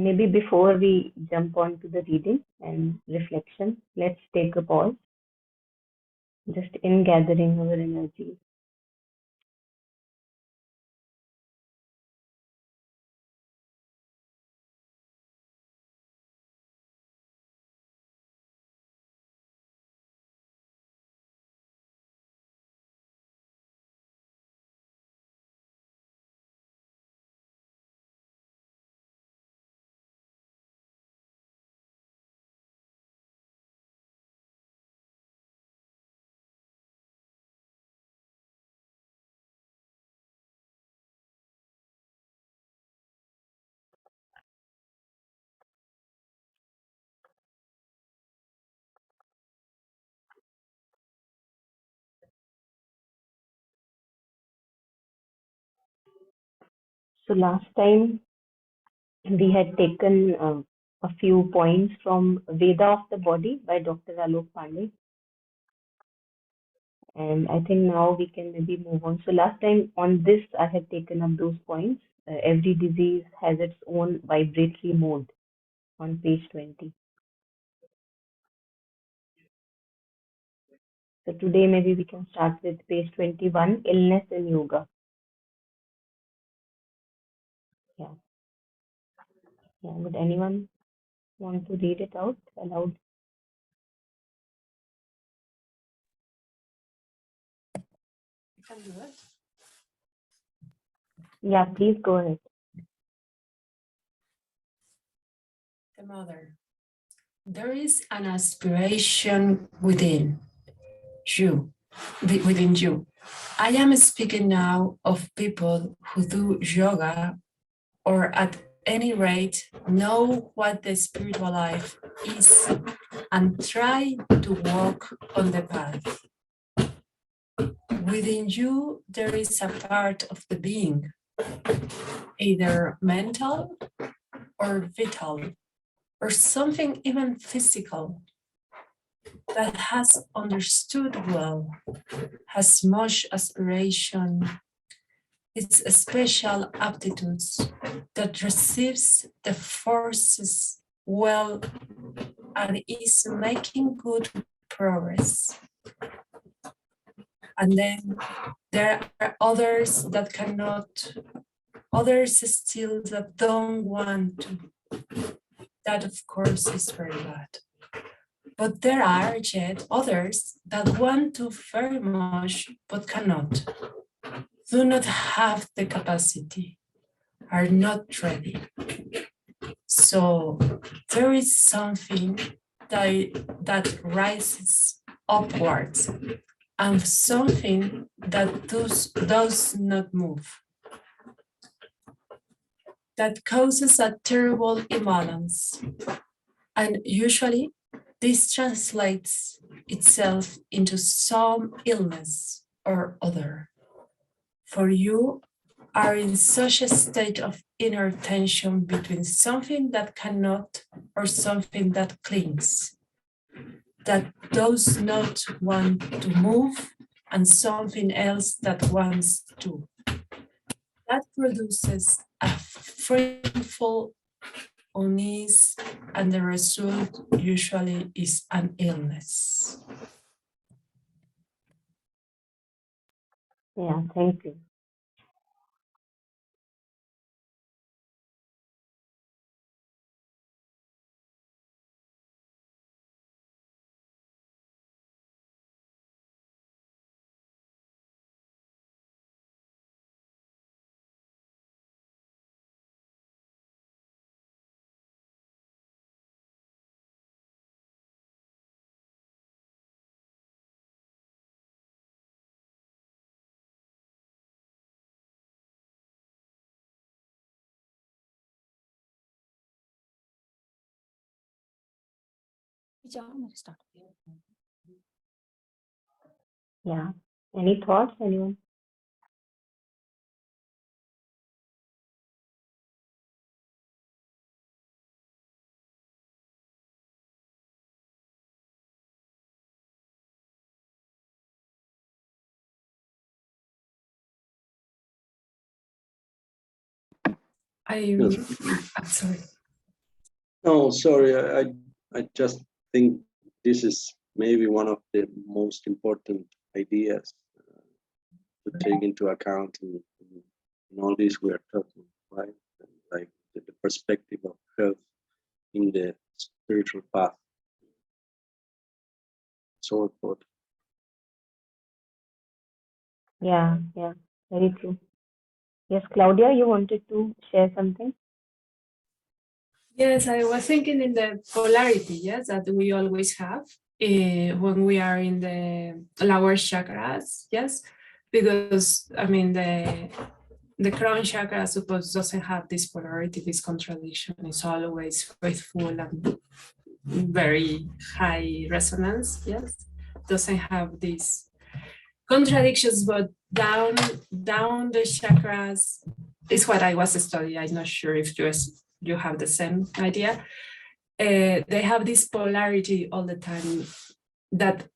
maybe before we jump on to the reading and reflection, let's take a pause, just in gathering our energy. So last time we had taken a few points from Veda of the Body by Dr. Alok Pandey. And I think now we can maybe move on. So last time on this, I had taken up those points. Every disease has its own vibratory mode on page 20. So today maybe we can start with page 21, illness in yoga. Yeah. Yeah. Would anyone want to read it out aloud? You can do it. Yeah, please go ahead. The mother. There is an aspiration within you. I am speaking now of people who do yoga or at any rate know what the spiritual life is and try to walk on the path. Within you, there is a part of the being, either mental or vital, or something even physical, that has understood well, has much aspiration, its special aptitudes, that receives the forces well and is making good progress. And then there are others that cannot, others still that don't want to. That, of course, is very bad. But there are yet others that want to very much, but cannot, do not have the capacity, are not ready. So there is something that rises upwards and something that does not move, that causes a terrible imbalance. And usually this translates itself into some illness or other. For you are in such a state of inner tension between something that cannot or something that clings, that does not want to move, and something else that wants to. That produces a frightful unease, and the result usually is an illness. Yeah, thank you. Yeah. Any thoughts, anyone? I'm sorry. No, sorry, I just think this is maybe one of the most important ideas to take into account in all this we are talking, right? Like the perspective of health in the spiritual path, so important. Yeah, yeah, very true. Yes, Claudia, you wanted to share something? Yes, I was thinking in the polarity, yes, that we always have when we are in the lower chakras, yes, because I mean the crown chakra, I suppose, doesn't have this polarity, this contradiction. It's always faithful and very high resonance, yes. Doesn't have these contradictions, but down the chakras is what I was studying. I'm not sure if you have the same idea. They have this polarity all the time that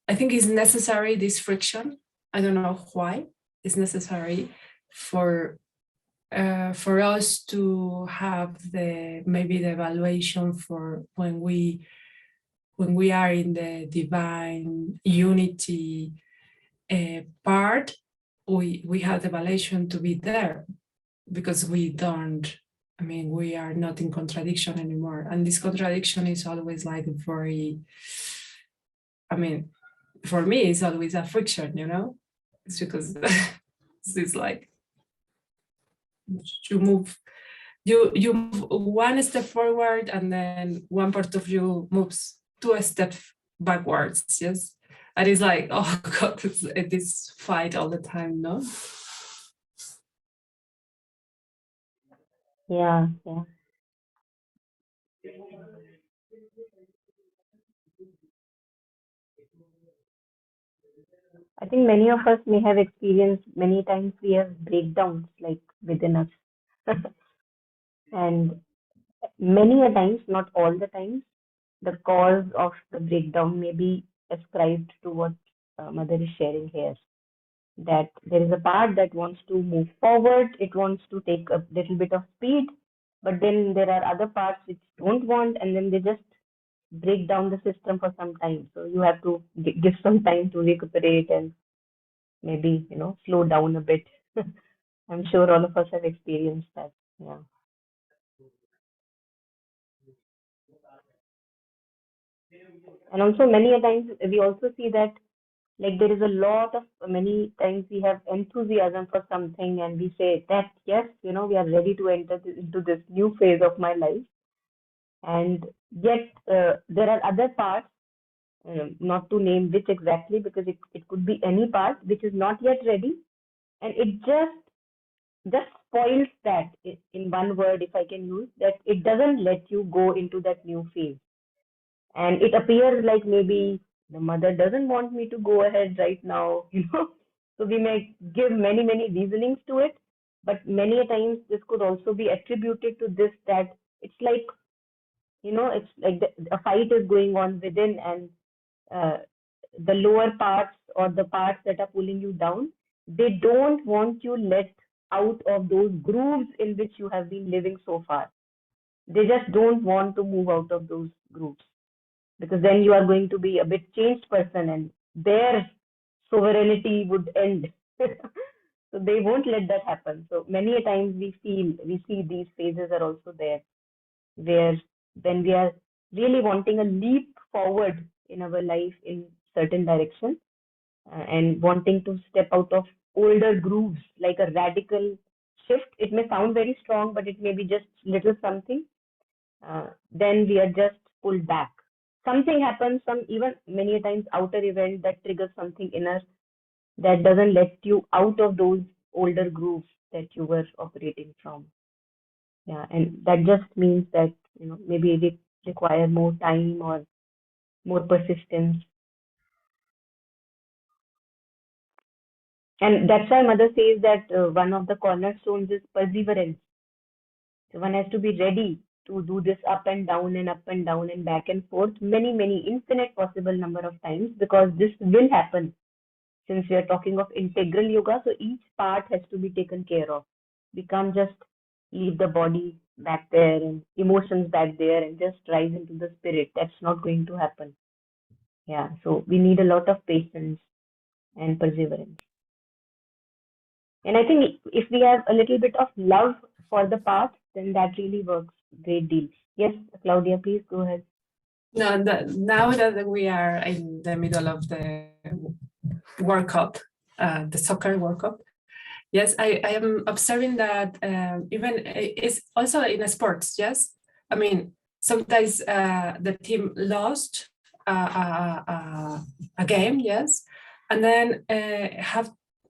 I think is necessary, this friction. I don't know why it's necessary for us to have the maybe the evaluation for when we are in the divine unity part, we have the evaluation to be there because we don't. I mean, we are not in contradiction anymore, and this contradiction is always like very. I mean, for me, it's always a friction, you know. It's because it's like you move you move one step forward and then one part of you moves two steps backwards, yes, and it's like, oh god, it's this fight all the time, no. Yeah, yeah. I think many of us may have experienced many times we have breakdowns like within us. And many a times, not all the times, the cause of the breakdown may be ascribed to what Mother is sharing here. That there is a part that wants to move forward, it wants to take a little bit of speed, but then there are other parts which don't want, and then they just break down the system for some time. So you have to give some time to recuperate and maybe, slow down a bit. I'm sure all of us have experienced that. Yeah. And also many a times we also see that like there is a lot of many times we have enthusiasm for something and we say that yes, we are ready to enter into this new phase of my life. And yet there are other parts, not to name which exactly because it could be any part which is not yet ready, and it just spoils that in one word, if I can use that, it doesn't let you go into that new phase. And it appears like maybe the mother doesn't want me to go ahead right now, So we may give many reasonings to it, but many a times this could also be attributed to this that it's like, it's like a fight is going on within, and uh, the lower parts or the parts that are pulling you down, they don't want you let out of those grooves in which you have been living so far. They just don't want to move out of those grooves because then you are going to be a bit changed person and their sovereignty would end. So they won't let that happen. So many a times we see these phases are also there where when we are really wanting a leap forward in our life in certain direction, and wanting to step out of older grooves like a radical shift. It may sound very strong, but it may be just little something. Then we are just pulled back. Something happens, some even many times outer event that triggers something inner that doesn't let you out of those older grooves that you were operating from. Yeah, and that just means that maybe we require more time or more persistence. And that's why mother says that one of the cornerstones is perseverance. So one has to be ready to do this up and down and up and down and back and forth many, infinite possible number of times because this will happen since we are talking of integral yoga. So each part has to be taken care of. We can't just, leave the body back there and emotions back there and just rise into the spirit. That's not going to happen. Yeah, so we need a lot of patience and perseverance. And I think if we have a little bit of love for the path, then that really works great deal. Yes, Claudia, please go ahead. No, now that we are in the middle of the World Cup, the soccer World Cup, yes, I am observing that even it's also in sports. Yes, I mean sometimes the team lost a game. Yes, and then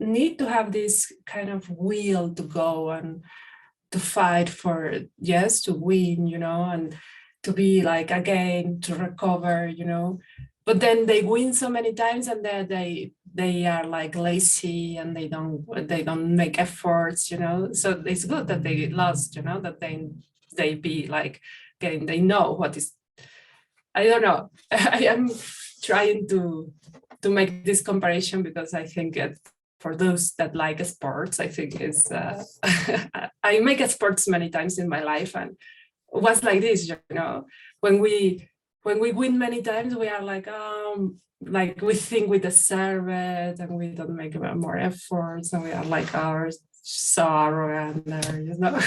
need to have this kind of will to go and to fight for, yes, to win, and to be like again to recover, but then they win so many times and then they are like lazy and they don't make efforts, so it's good that they lost, that they be like getting, they know what is, I don't know. I am trying to make this comparison because I think for those that like sports, I think is I make sports many times in my life, and it was like this, when we win many times, we are like we think we deserve it, and we don't make more efforts, and we are like our sorrow and I don't know.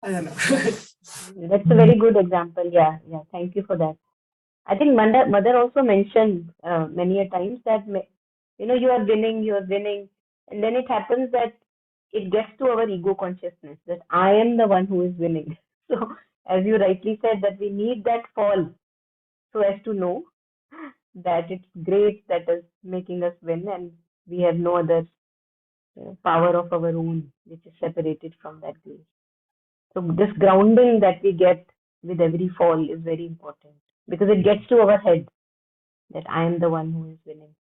That's a very good example. Yeah, yeah. Thank you for that. I think mother also mentioned many a times that you are winning, and then it happens that it gets to our ego consciousness that I am the one who is winning. So as you rightly said, that we need that fall so as to know that it's grace that is making us win, and we have no other power of our own which is separated from that grace. So this grounding that we get with every fall is very important because it gets to our head that I am the one who is winning.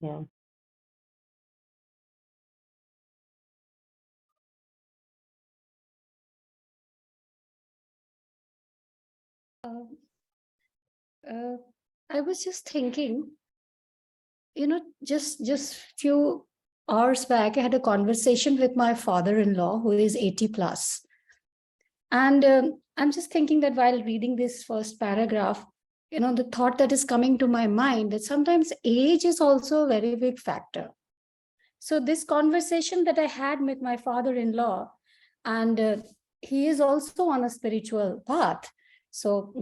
Yeah. Uh, uh, I was just thinking, just few hours back, I had a conversation with my father-in-law who is 80 plus. And I'm just thinking that while reading this first paragraph, the thought that is coming to my mind that sometimes age is also a very big factor. So this conversation that I had with my father-in-law, and he is also on a spiritual path. So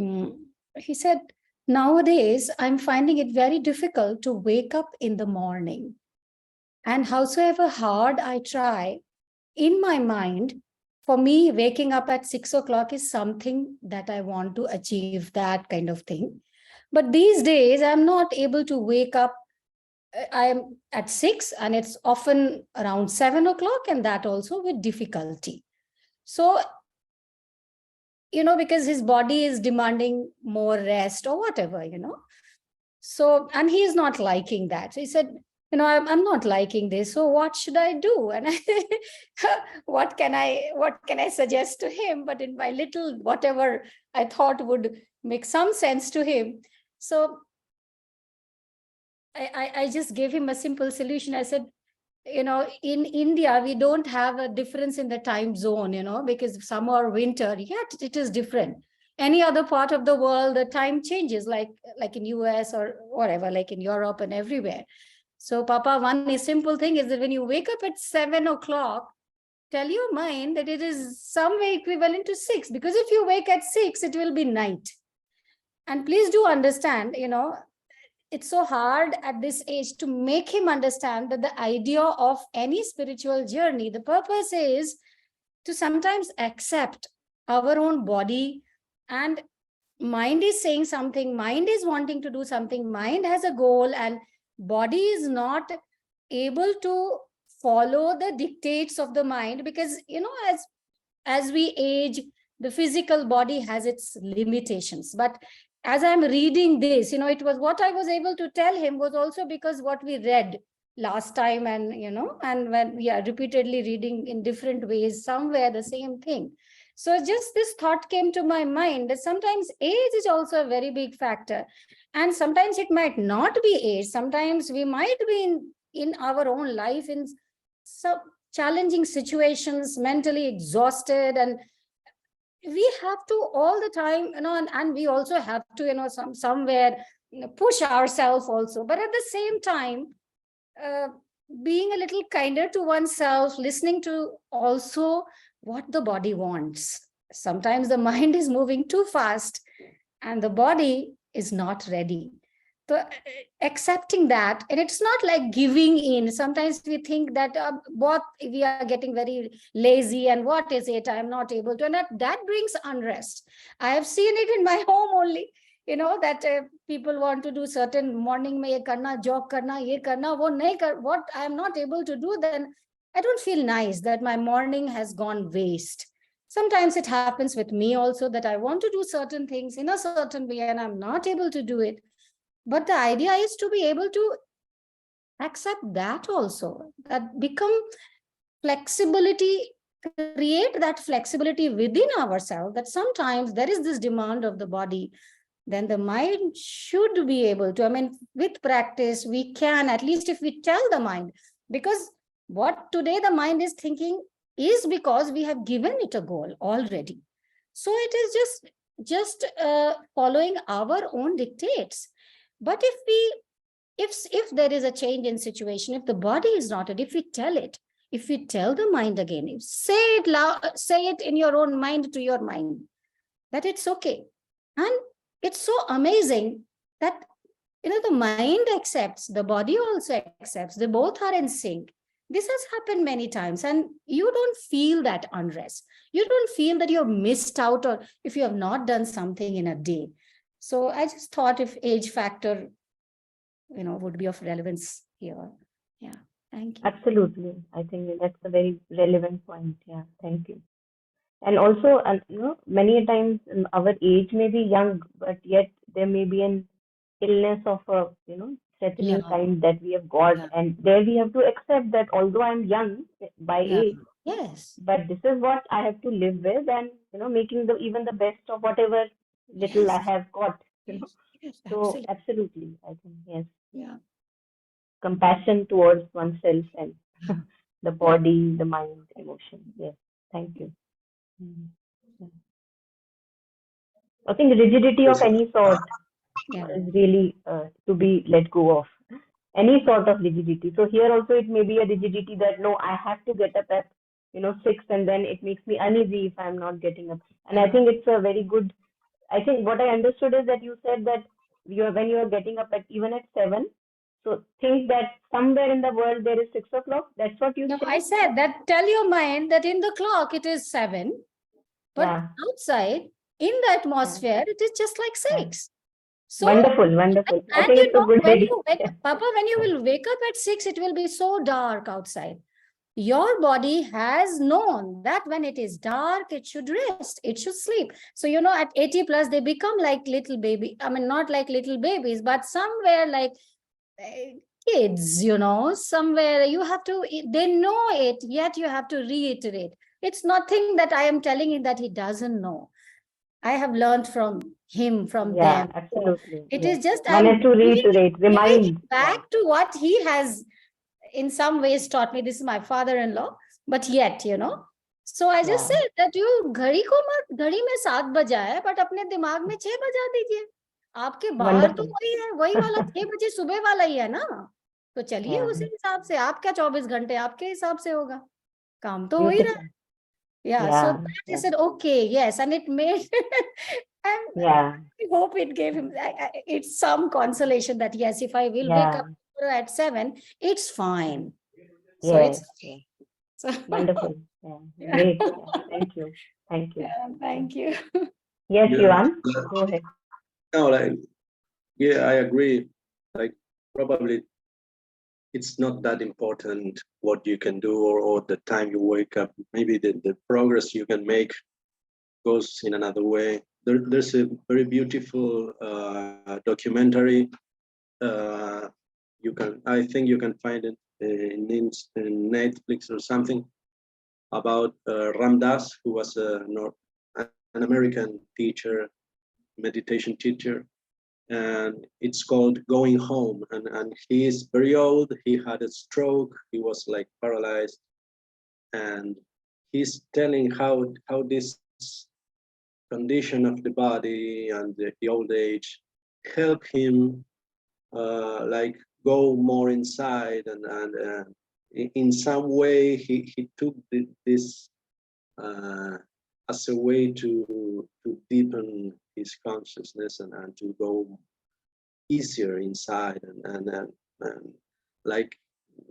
he said, nowadays, I'm finding it very difficult to wake up in the morning. And howsoever hard I try, in my mind, for me, waking up at 6 o'clock is something that I want to achieve, that kind of thing. But these days, I'm not able to wake up. I'm at 6 and it's often around 7 o'clock, and that also with difficulty. So, because his body is demanding more rest or whatever, So, and he is not liking that. So he said, I'm not liking this. So what should I do? And what can I suggest to him? But in my little, whatever I thought would make some sense to him. So I just gave him a simple solution. I said, in India, we don't have a difference in the time zone, because summer or winter, yet it is different. Any other part of the world, the time changes, like in US or whatever, like in Europe and everywhere. So, Papa, one simple thing is that when you wake up at 7 o'clock, tell your mind that it is some way equivalent to 6, because if you wake at 6, it will be night. And please do understand, it's so hard at this age to make him understand that the idea of any spiritual journey, the purpose is to sometimes accept our own body, and mind is saying something, mind is wanting to do something, mind has a goal, and body is not able to follow the dictates of the mind, because as we age, the physical body has its limitations. But as I'm reading this, it was what I was able to tell him was also because what we read last time, and and when we are repeatedly reading in different ways, somewhere the same thing. So just this thought came to my mind that sometimes age is also a very big factor, and sometimes it might not be age. Sometimes we might be in our own life in some challenging situations, mentally exhausted, and we have to all the time, and we also have to, somewhere push ourselves also. But at the same time, uh, being a little kinder to oneself, listening to also what the body wants. Sometimes the mind is moving too fast and the body is not ready. So accepting that, and it's not like giving in. Sometimes we think that what we are getting very lazy, and what is it? I'm not able to, and that brings unrest. I have seen it in my home only. That people want to do certain morning mein ye karna, jog karna, ye karna, wo nahi kar, what I am not able to do, then I don't feel nice that my morning has gone waste. Sometimes it happens with me also that I want to do certain things in a certain way and I'm not able to do it. But the idea is to be able to accept that also, that become flexibility, create that flexibility within ourselves, that sometimes there is this demand of the body, then the mind should be able to, with practice, we can, at least if we tell the mind, because what today the mind is thinking is because we have given it a goal already. So it is just following our own dictates. But if there is a change in situation, if the body is not it, if we tell it, if we tell the mind again, if say it loud, say it in your own mind to your mind that it's okay. And it's so amazing that the mind accepts, the body also accepts, they both are in sync. This has happened many times, and you don't feel that unrest. You don't feel that you've missed out, or if you have not done something in a day. So I just thought if age factor would be of relevance here. Yeah, thank you. Absolutely. I think that's a very relevant point. Yeah, thank you. And also, many a times our age may be young, but yet there may be an illness of a, threatening Yeah, kind that we have got. yeah, And there we have to accept that although I'm young by yeah. age, Yes, but this is what I have to live with, and, making even the best of whatever little I yes, have got, yes, So absolutely. absolutely, I think, yes, Yeah, compassion towards oneself and yeah, the yeah, body, the mind, emotion. Yes, thank you. Mhm. Yeah. I think rigidity of Yes, any sort yeah, is really to be let go of. Any sort of rigidity. So here also it may be a rigidity that no, I have to get up at 6, and then it makes me uneasy if I'm not getting up. And I yeah. think it's a very good. I think what I understood is that you said that when you are getting up at even at 7, so think that somewhere in the world there is 6 o'clock. That's what you No, I said. said that tell your mind that in the clock it is 7, but Yeah, outside in the yeah, atmosphere it is just like yeah. 6. So, Wonderful, wonderful. I and think it's a good idea. Yeah, Papa, when you will wake up at 6, it will be so dark outside. Your body has known that when it is dark, it should rest, it should sleep. So, at 80 plus, they become like little baby. Not like little babies, but somewhere like kids, somewhere you have to, they know it, yet you have to reiterate. It's nothing that I am telling him that he doesn't know. I have learned from him, from yeah, them. So absolutely. it Yes. is just One has I'm to reiterate, giving remind. Yeah, back to what he has in some ways taught me. This is my father-in-law, but yet, So I just yeah. said that you घड़ी में 7 बजा है, but अपने दिमाग में 6 बजा दीजिए. आपके बाहर तो Wonderful. वही है, वही वाला 6 बजे सुबह वाला ही है ना. तो चलिए Yeah, उसी हिसाब से. आप क्या 24 घंटे आपके हिसाब से होगा. काम तो हो ही रहा है. beautiful. Yeah, so Yeah, that he yeah, said, okay, yes, and it made, and yeah, I hope it gave him, it's some consolation that yes, if I will wake yeah. up at 7, it's fine. So Yes, it's, yes. so, Wonderful. Yeah, yeah, great. Yeah, thank you. Thank you. yeah, Yeah. thank you. Yes, yeah. Yuan, go ahead. No, yeah, I agree. Like, probably it's not that important what you can do or the time you wake up. Maybe the progress you can make goes in another way. There's a very beautiful documentary. I think you can find it in Netflix or something, about Ram Dass, who was an American teacher, meditation teacher, and it's called Going Home. And he is very old. He had a stroke. He was like paralyzed, and he's telling how this condition of the body and the old age help him like go more inside, and in some way he took this as a way to deepen his consciousness and to go easier inside, and like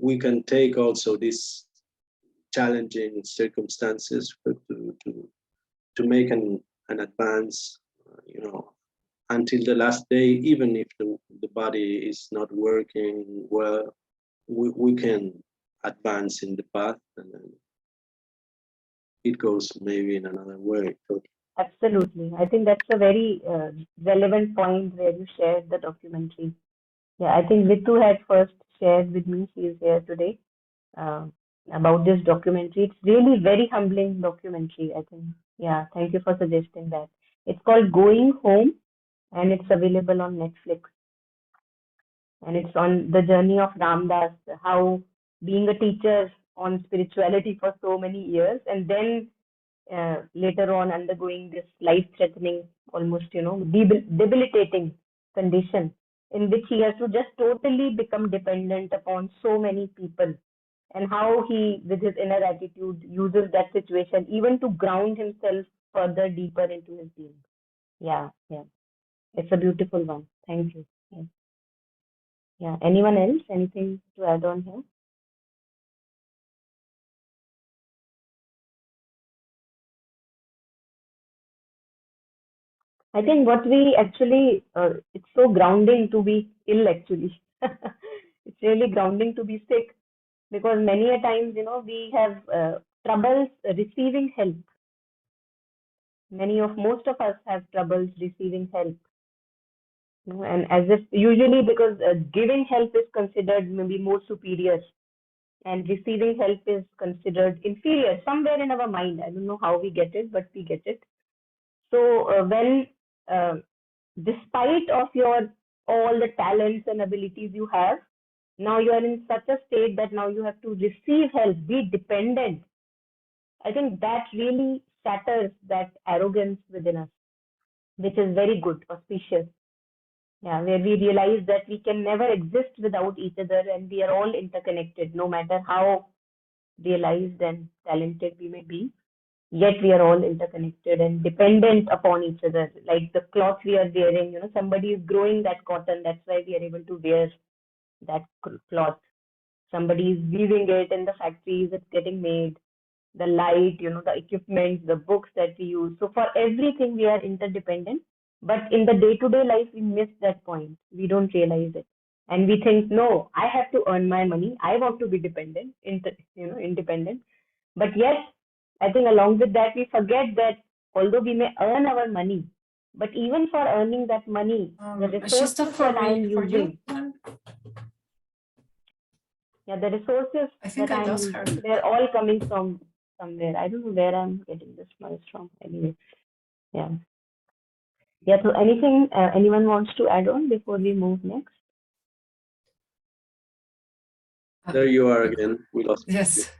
we can take also these challenging circumstances to make an advance, you know, until the last day, even if the body is not working well, we can advance in the path, and then it goes maybe in another way. So, Absolutely. I think that's a very relevant point where you shared the documentary. Yeah, I think Ritu had first shared with me, she is here today, uh, about this documentary. It's really very humbling documentary, I think. Yeah, thank you for suggesting that. It's called Going Home, and it's available on Netflix. And it's on the journey of Ram Dass, how being a teacher on spirituality for so many years, and then later on undergoing this life-threatening, almost, debilitating condition in which he has to just totally become dependent upon so many people, and how he, with his inner attitude, uses that situation even to ground himself further deeper into his being. Yeah, yeah. It's a beautiful one. Thank you. Yeah. Yeah. Anyone else? Anything to add on here? I think what we actually, it's so grounding to be ill actually. It's really grounding to be sick, because many a times, we have troubles receiving help. Most of us have troubles receiving help. And as if usually because giving help is considered maybe more superior, and receiving help is considered inferior somewhere in our mind. I don't know how we get it, but we get it. So when uh, despite of your all the talents and abilities you have, now you are in such a state that now you have to receive help, be dependent. I think that really shatters that arrogance within us, which is very good, auspicious. Yeah, where we realize that we can never exist without each other, and we are all interconnected, no matter how realized and talented we may be. Yet we are all interconnected and dependent upon each other. Like the cloth we are wearing, somebody is growing that cotton, that's why we are able to wear that cloth. Somebody is weaving it in the factories, it's getting made. The light, the equipment, the books that we use. So for everything, we are interdependent. But in the day-to-day life, we miss that point. We don't realize it. And we think, no, I have to earn my money. I want to be dependent, independent. But yes, I think along with that, we forget that although we may earn our money, but even for earning that money, the Shista, resources that I am for you. using, yeah, the resources I think that I I am lost her. using, they're all coming from somewhere. I don't know where I'm getting this noise from. Anyway, yeah. Yeah, so anything anyone wants to add on before we move next? there you are again. We lost you. Yes.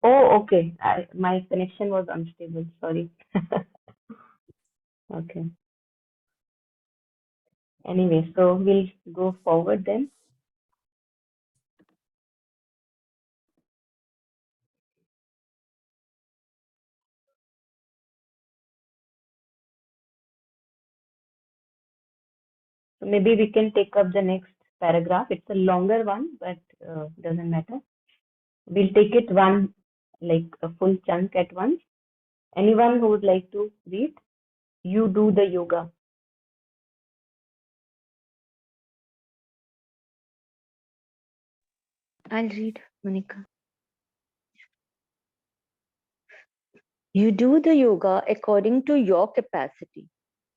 Oh, okay. My connection was unstable. Sorry. Okay. Anyway, so we'll go forward then. So maybe we can take up the next paragraph. It's a longer one, but doesn't matter. We'll take it one, like a full chunk at once. Anyone who would like to read? You do the yoga. I'll read, Monica. You do the yoga according to your capacity.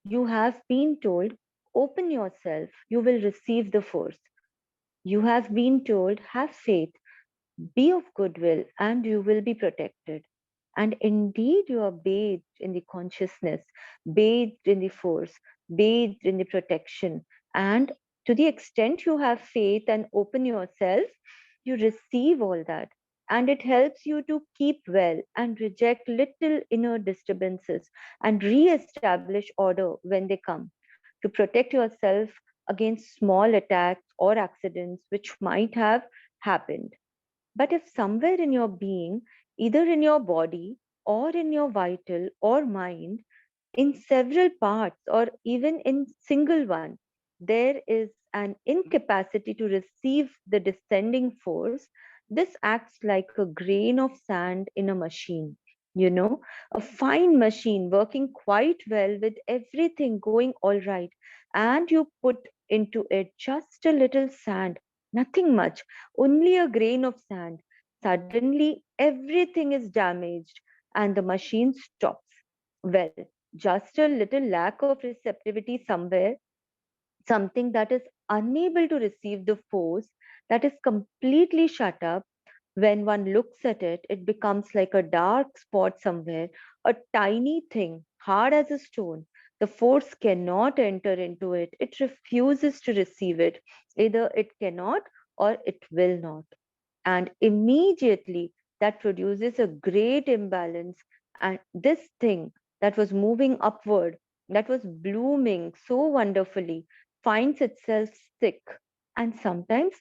You have been told, open yourself, you will receive the force. You have been told, have faith, be of goodwill, and you will be protected. And indeed, you are bathed in the consciousness, bathed in the force, bathed in the protection. And to the extent you have faith and open yourself, you receive all that. and it helps you to keep well and reject little inner disturbances and re-establish order when they come, to protect yourself against small attacks or accidents which might have happened. But if somewhere in your being, either in your body or in your vital or mind, in several parts or even in single one, there is an incapacity to receive the descending force, this acts like a grain of sand in a machine, you know, a fine machine working quite well with everything going all right, and you put into it just a little sand, nothing much, only a grain of sand. Suddenly everything is damaged and the machine stops. Well, just a little lack of receptivity somewhere, something that is unable to receive the force, that is completely shut up. When one looks at it, it becomes like a dark spot somewhere, a tiny thing, hard as a stone. The force cannot enter into it, it refuses to receive it. Either it cannot or it will not, and immediately that produces a great imbalance, and this thing that was moving upward, that was blooming so wonderfully, finds itself sick. And sometimes,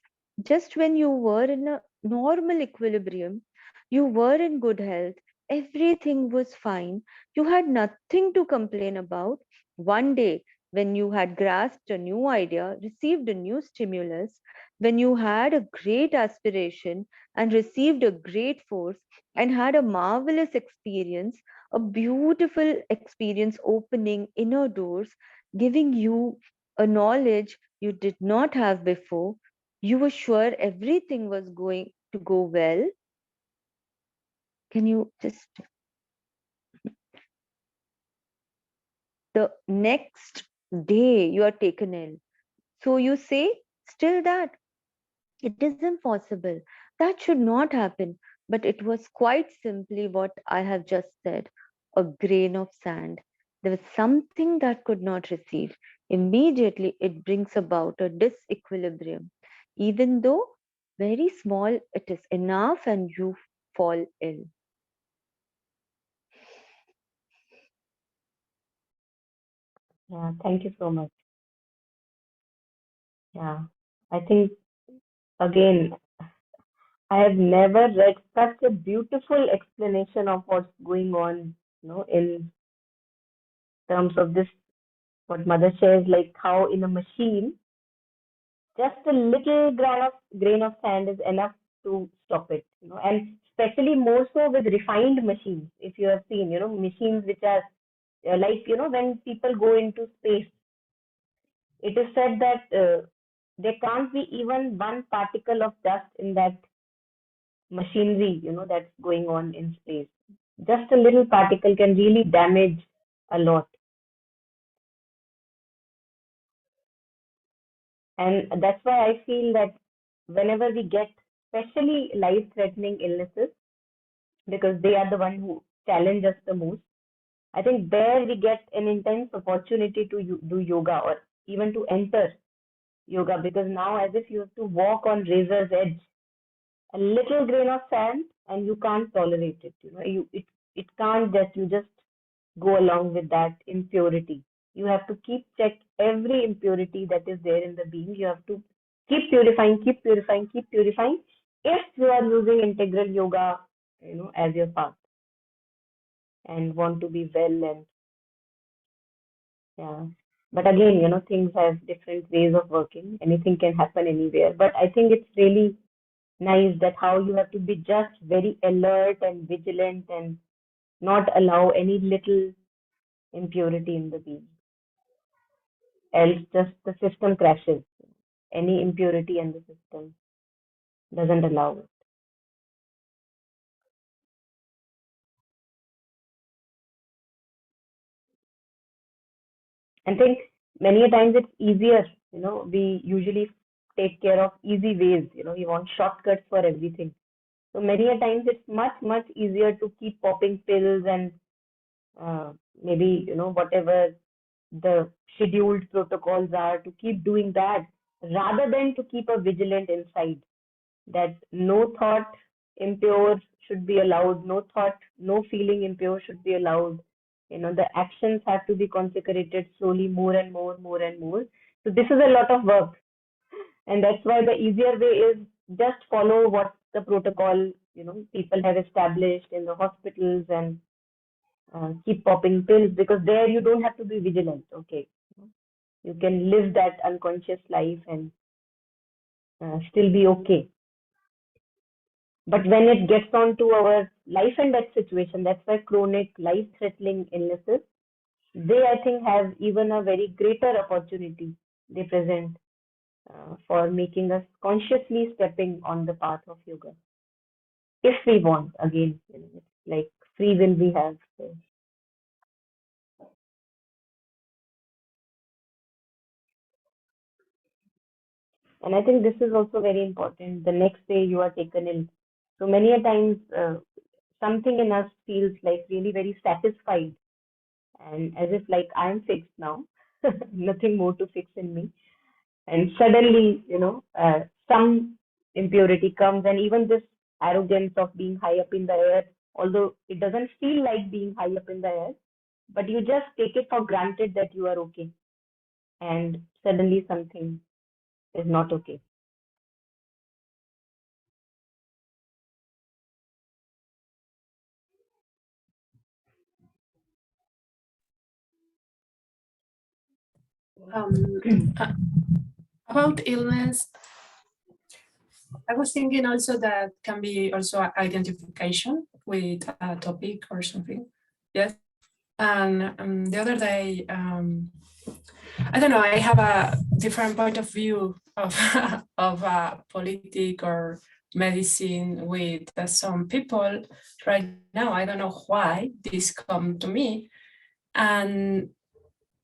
just when you were in a normal equilibrium, you were in good health, everything was fine, you had nothing to complain about, one day when you had grasped a new idea, received a new stimulus, when you had a great aspiration and received a great force and had a marvelous experience, a beautiful experience opening inner doors, giving you a knowledge you did not have before, you were sure everything was going to go well. Can you just, the next day you are taken ill. So you say, still that. It is impossible. That should not happen. But it was quite simply what I have just said, a grain of sand. There was something that could not receive. Immediately, it brings about a disequilibrium. Even though very small, it is enough and you fall ill. Yeah, thank you so much. Yeah, I think again, I have never read such a beautiful explanation of what's going on, in terms of this, what Mother shares, like how in a machine, just a little grain of sand is enough to stop it, and especially more so with refined machines. If you have seen, machines which are like, when people go into space, it is said that there can't be even one particle of dust in that machinery, that's going on in space. Just a little particle can really damage a lot. And that's why I feel that whenever we get, especially life-threatening illnesses, because they are the one who challenge us the most, I think there we get an intense opportunity to do yoga, or even to enter yoga, because now as if you have to walk on razor's edge, a little grain of sand and you can't tolerate it. It can't just, you just go along with that impurity. You have to keep check every impurity that is there in the being. You have to keep purifying, keep purifying, keep purifying, if you are using integral yoga, as your path, and want to be well. And yeah, but again, things have different ways of working. Anything can happen anywhere, but I think it's really nice that how you have to be just very alert and vigilant and not allow any little impurity in the being, else just the system crashes. Any impurity in the system doesn't allow it. I think many a times it's easier, we usually take care of easy ways, we want shortcuts for everything. So many a times it's much, much easier to keep popping pills and maybe, whatever the scheduled protocols are, to keep doing that rather than to keep a vigilant inside, that no thought impure should be allowed, no thought, no feeling impure should be allowed. The actions have to be consecrated slowly, more and more, more and more. So this is a lot of work, and that's why the easier way is just follow what the protocol people have established in the hospitals, and keep popping pills, because there you don't have to be vigilant. Okay, you can live that unconscious life and still be okay. But when it gets on to our life and death situation, that's why chronic life-threatening illnesses, they, I think, have even a very greater opportunity they present for making us consciously stepping on the path of yoga. If we want, again, it's like free will we have. So. And I think this is also very important. The next day you are taken ill. So many a times, something in us feels like really very satisfied, and as if like I'm fixed now, nothing more to fix in me. And suddenly, some impurity comes, and even this arrogance of being high up in the air, although it doesn't feel like being high up in the air, but you just take it for granted that you are okay, and suddenly something is not okay. Uh, about illness, I was thinking also that can be also identification with a topic or something. Yes. And the other day, I don't know, I have a different point of view of, of politics or medicine with some people right now. I don't know why this come to me. And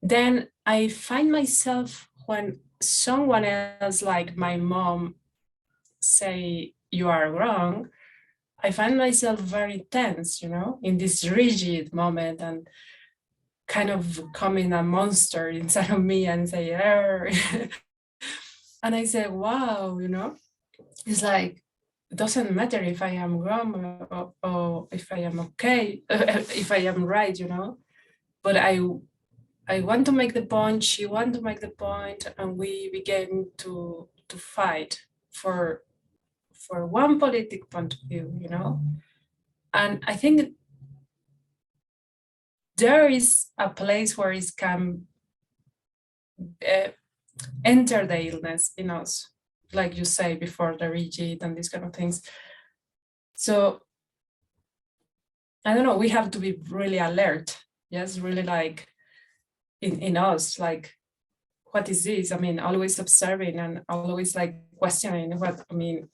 then I find myself, when someone else, like my mom, say you are wrong, I find myself very tense, in this rigid moment, and kind of coming a monster inside of me and say, and I say, wow, it's like, it doesn't matter if I am wrong or if I am okay, if I am right, but I want to make the point, she want to make the point, and we began to fight for one political point of view, and I think there is a place where it can enter the illness in us, like you say before, the rigid and these kind of things. So I don't know, we have to be really alert. Yes, really like in us, like, what is this? I mean, always observing and always like questioning what, I mean,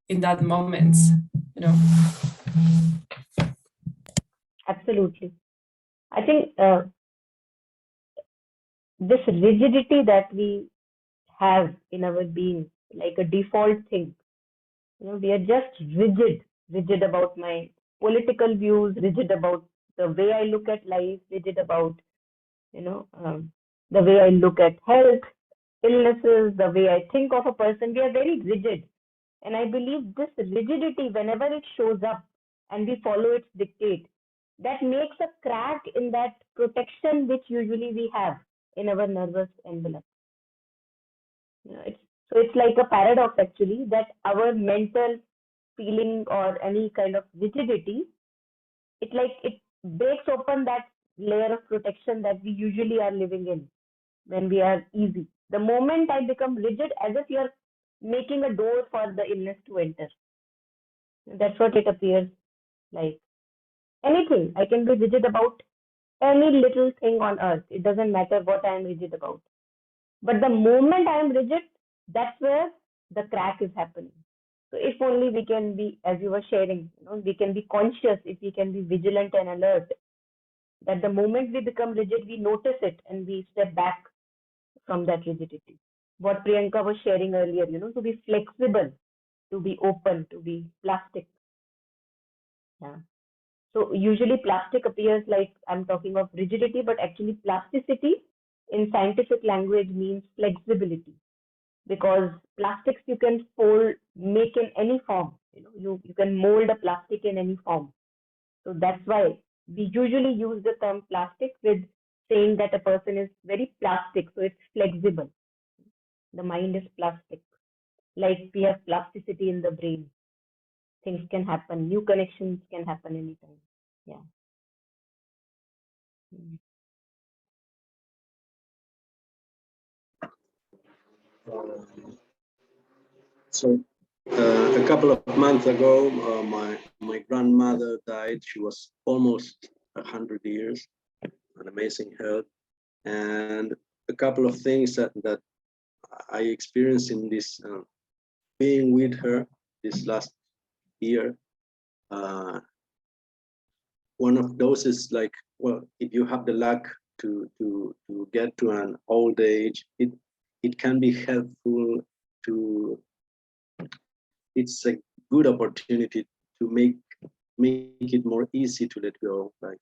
in that moment, Absolutely. I think this rigidity that we have in our being, like a default thing, we are just rigid about my political views, rigid about the way I look at life, rigid about, the way I look at health, illnesses, the way I think of a person. We are very rigid. And I believe this rigidity, whenever it shows up and we follow its dictate, that makes a crack in that protection which usually we have in our nervous envelope. So it's like a paradox actually, that our mental feeling or any kind of rigidity, it breaks open that layer of protection that we usually are living in when we are easy. The moment I become rigid, as if you're making a door for the illness to enter. That's what it appears like. Anything, I can be rigid about any little thing on earth. It doesn't matter what I am rigid about. But the moment I am rigid, that's where the crack is happening. So if only we can be, as you were sharing, we can be conscious, if we can be vigilant and alert, that the moment we become rigid, we notice it and we step back from that rigidity. What Priyanka was sharing earlier, to be flexible, to be open, to be plastic. Yeah. So usually plastic appears like I'm talking of rigidity, but actually plasticity in scientific language means flexibility, because plastics you can fold, make in any form. You can mold a plastic in any form. So that's why we usually use the term plastic with saying that a person is very plastic, so it's flexible. The mind is plastic. Like we have plasticity in the brain. Things can happen, new connections can happen anytime. Yeah. Mm. So a couple of months ago, my grandmother died. She was almost 100 years, an amazing health, and a couple of things that I experienced in this being with her this last year. Uh, One of those is like, well, if you have the luck to get to an old age, it can be helpful to. It's a good opportunity to make it more easy to let go. Like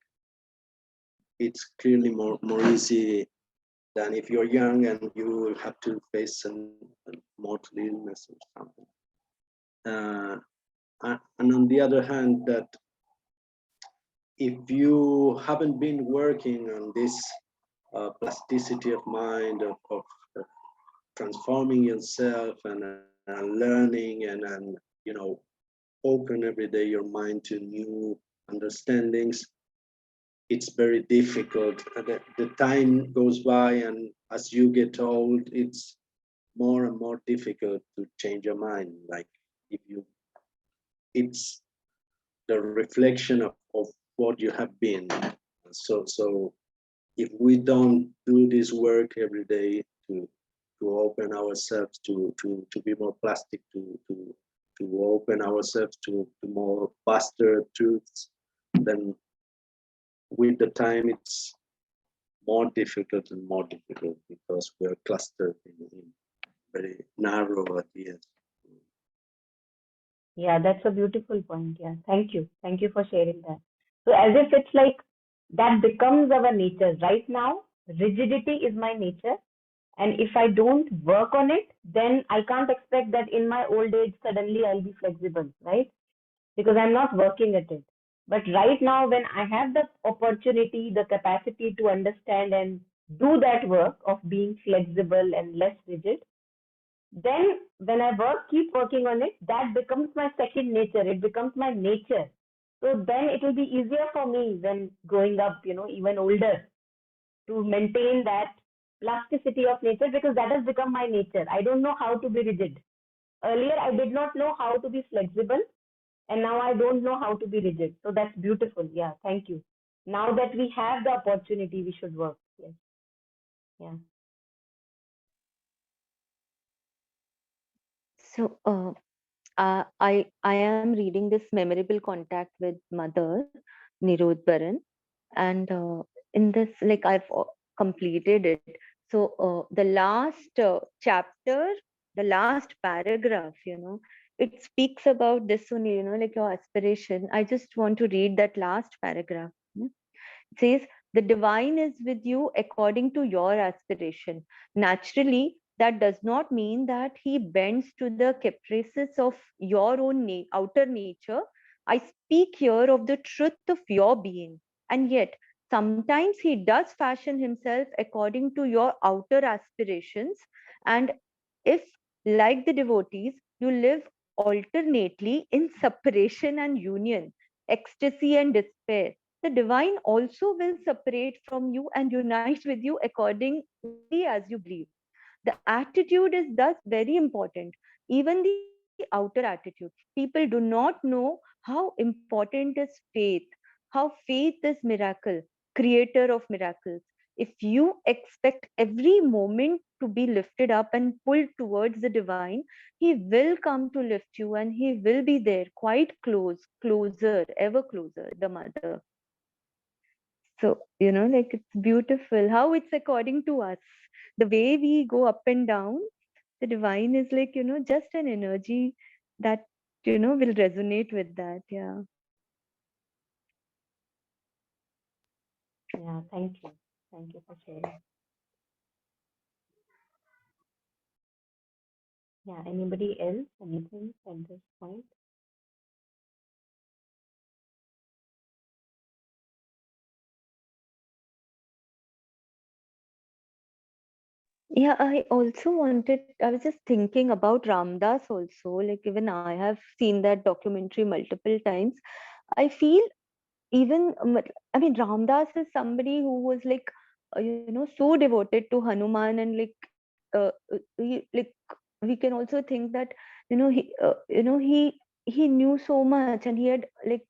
it's clearly more easy than if you're young and you have to face a mortal illness or something. And on the other hand, that if you haven't been working on this plasticity of mind, of transforming yourself and learning and open every day your mind to new understandings, it's very difficult. The time goes by, and as you get old, it's more and more difficult to change your mind. Like if you, it's the reflection of what you have been. So if we don't do this work every day to open ourselves to be more plastic, to open ourselves to more vaster truths, then with the time it's more difficult and more difficult because we're clustered in very narrow ideas. Yeah, that's a beautiful point. Yeah, thank you. Thank you for sharing that. So, as if it's like that becomes our nature. Right now, rigidity is my nature. And if I don't work on it, then I can't expect that in my old age, suddenly I'll be flexible, right? Because I'm not working at it. But right now, when I have the opportunity, the capacity to understand and do that work of being flexible and less rigid, then when I keep working on it, that becomes my second nature. It becomes my nature. So then it will be easier for me when growing up, even older, to maintain that plasticity of nature because that has become my nature. I don't know how to be rigid. Earlier, I did not know how to be flexible, and now I don't know how to be rigid. So that's beautiful. Yeah, thank you. Now that we have the opportunity, we should work. Yes, yeah. So, I am reading this memorable contact with Mother Nirodbaran, and in this, like completed it. So, the last chapter, the last paragraph, it speaks about this only, like your aspiration. I just want to read that last paragraph. It says, the divine is with you according to your aspiration. Naturally, that does not mean that he bends to the caprices of your own outer nature. I speak here of the truth of your being. And yet, sometimes he does fashion himself according to your outer aspirations. And if, like the devotees, you live alternately in separation and union, ecstasy and despair, the divine also will separate from you and unite with you accordingly as you believe. The attitude is thus very important, even the outer attitude. People do not know how important is faith, how faith is miracle, creator of miracles. If you expect every moment to be lifted up and pulled towards the divine, he will come to lift you and he will be there quite close, closer, ever closer, the mother. So, like it's beautiful how it's according to us. The way we go up and down, the divine is like, just an energy that, will resonate with that. Yeah. Yeah, thank you. Thank you for sharing. Yeah, anybody else? Anything at this point? Yeah, I was just thinking about Ramdas also. Like, even I have seen that documentary multiple times. I feel even, I mean, Ramdas is somebody who was like, so devoted to Hanuman, and like, we can also think that, he knew so much, and he had like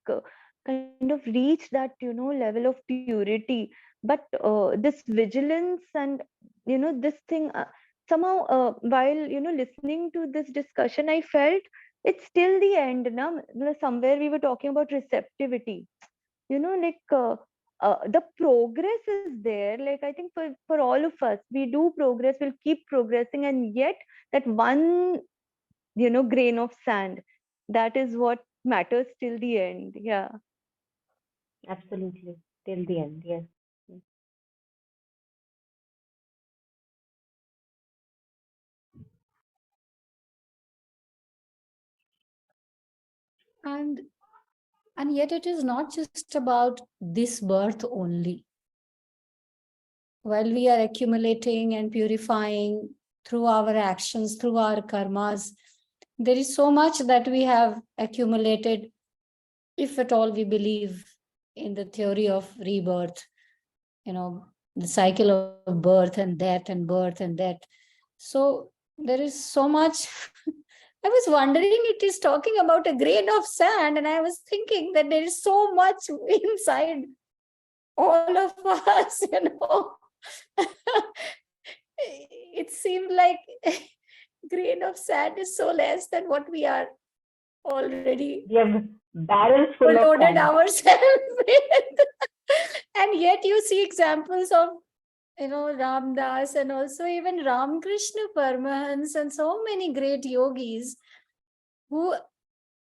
kind of reached that, level of purity. But this vigilance and, this thing, somehow, while, listening to this discussion, I felt it's still the end. Now, somewhere we were talking about receptivity, like, the progress is there. Like, I think for all of us, we do progress, we'll keep progressing, and yet that one, grain of sand, that is what matters till the end. Yeah. Absolutely. Till the end. Yes. Yes. And and yet it is not just about this birth only. While we are accumulating and purifying through our actions, through our karmas, there is so much that we have accumulated, if at all we believe in the theory of rebirth, the cycle of birth and death and birth and death. So there is so much. I was wondering, it is talking about a grain of sand, and I was thinking that there is so much inside all of us, It seemed like grain of sand is so less than what we are already We have barrels full of loaded sand. ourselves with. And yet you see examples of, Ram Das, and also even Ramakrishna Paramahansa, and so many great yogis who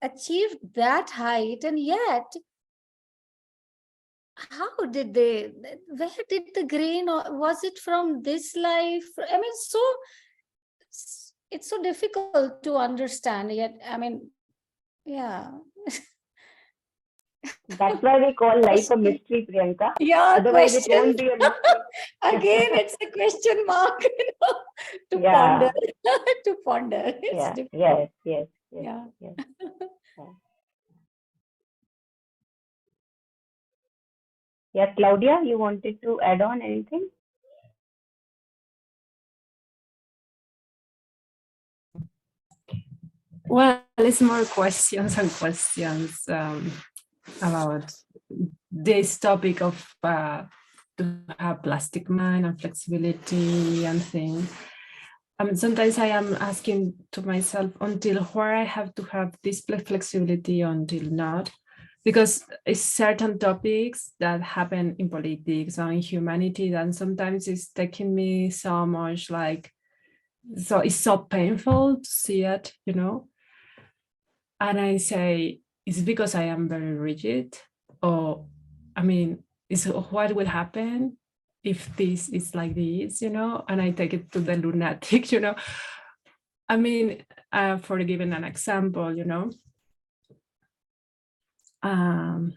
achieved that height. And yet, how did they, where did the grain, or was it from this life? I mean, it's so difficult to understand. Yet, I mean, yeah. That's why we call life a Question. mystery, Priyanka. Yeah, Otherwise, it question. won't be a mystery. Again, it's a question mark, to ponder. Yeah. To ponder. It's Yeah. difficult. Yes. Yes. Yes. Yeah. Yes. Yeah. Yeah, Claudia, you wanted to add on anything? Well, it's more questions and questions about this topic of to have plastic mind and flexibility and things. Sometimes I am asking to myself until where I have to have this flexibility until not, because it's certain topics that happen in politics or in humanity that sometimes it's taking me so much, like, so it's so painful to see it, and I say, it's because I am very rigid, or I mean, is what will happen if this is like this, and I take it to the lunatic, I mean, for giving an example, um,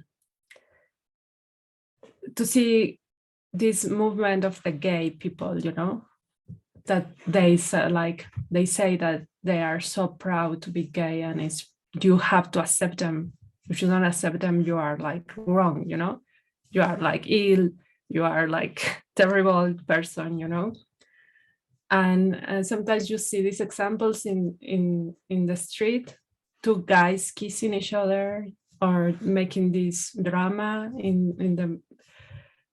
to see this movement of the gay people, that they say that they are so proud to be gay, and you have to accept them. If you don't accept them, you are like wrong, you are like ill, you are like terrible person, and sometimes you see these examples in the street, two guys kissing each other or making this drama in the,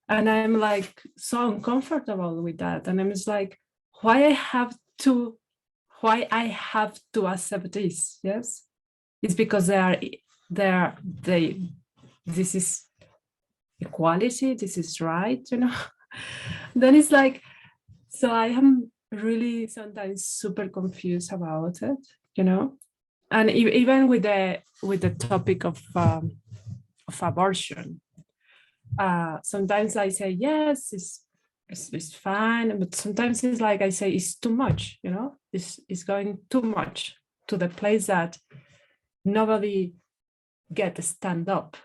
and I'm like so uncomfortable with that, and I'm just like, why I have to accept this? Yes, it's because they this is equality, this is right, then it's like, so I am really sometimes super confused about it, and even with the topic of abortion, sometimes I say yes, it's fine, but sometimes it's like I say it's too much, it's going too much to the place that nobody get to stand up,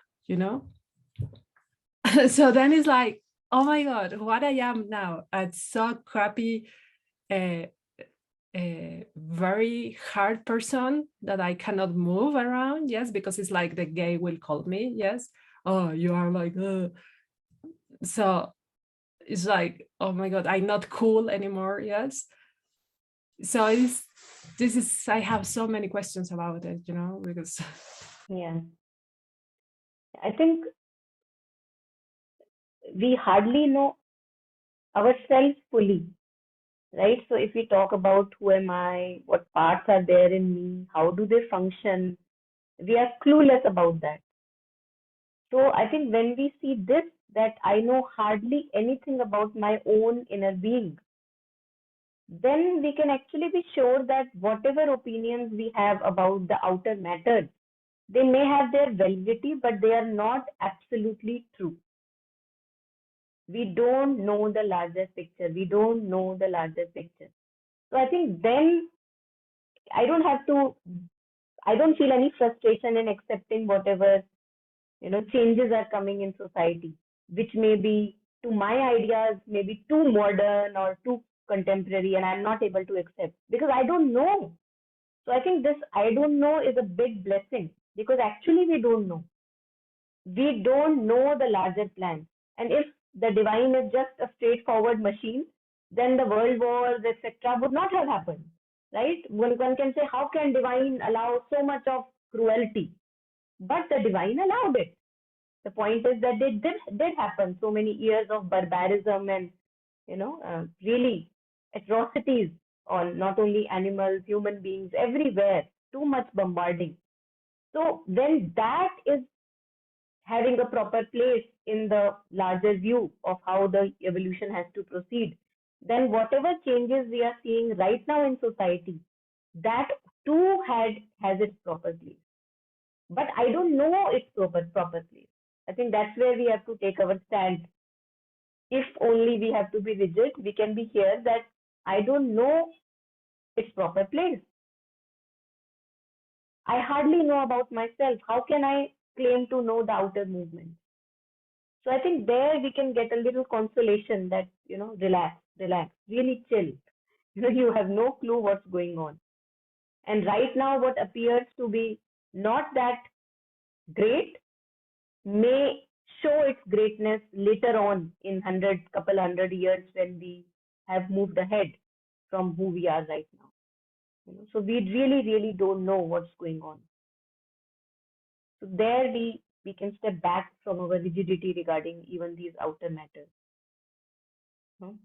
so then it's like, oh my god, what I am now, it's so crappy a very hard person that I cannot move around. Yes, because it's like the gay will call me. Yes, oh, you are like, so it's like, oh my god, I'm not cool anymore. Yes, so I have so many questions about it, because Yeah. I think we hardly know ourselves fully, right? So if we talk about who am I, what parts are there in me, how do they function, we are clueless about that. So I think when we see this, that I know hardly anything about my own inner being, then we can actually be sure that whatever opinions we have about the outer matter, they may have their validity, but they are not absolutely true. We don't know the larger picture. We don't know the larger picture. So I think then I don't have to, I don't feel any frustration in accepting whatever, changes are coming in society, which may be to my ideas, maybe too modern or too contemporary, and I'm not able to accept because I don't know. So I think this I don't know is a big blessing because actually we don't know. We don't know the larger plan. And if the divine is just a straightforward machine, then the world wars, etc., would not have happened. Right? One can say, how can divine allow so much of cruelty? But the divine allowed it. The point is that it did happen. So many years of barbarism and really atrocities on not only animals, human beings, everywhere. Too much bombarding. So when that is having a proper place in the larger view of how the evolution has to proceed, then whatever changes we are seeing right now in society, that too has its proper place. But I don't know its proper place. I think that's where we have to take our stand. If only we have to be rigid, we can be here that I don't know its proper place. I hardly know about myself. How can I claim to know the outer movement? So I think there we can get a little consolation that, relax, really chill. You have no clue what's going on. And right now, what appears to be not that great may show its greatness later on in couple hundred years when we have moved ahead from who we are right now. So we really, really don't know what's going on. So there we can step back from our rigidity regarding even these outer matters. Hmm?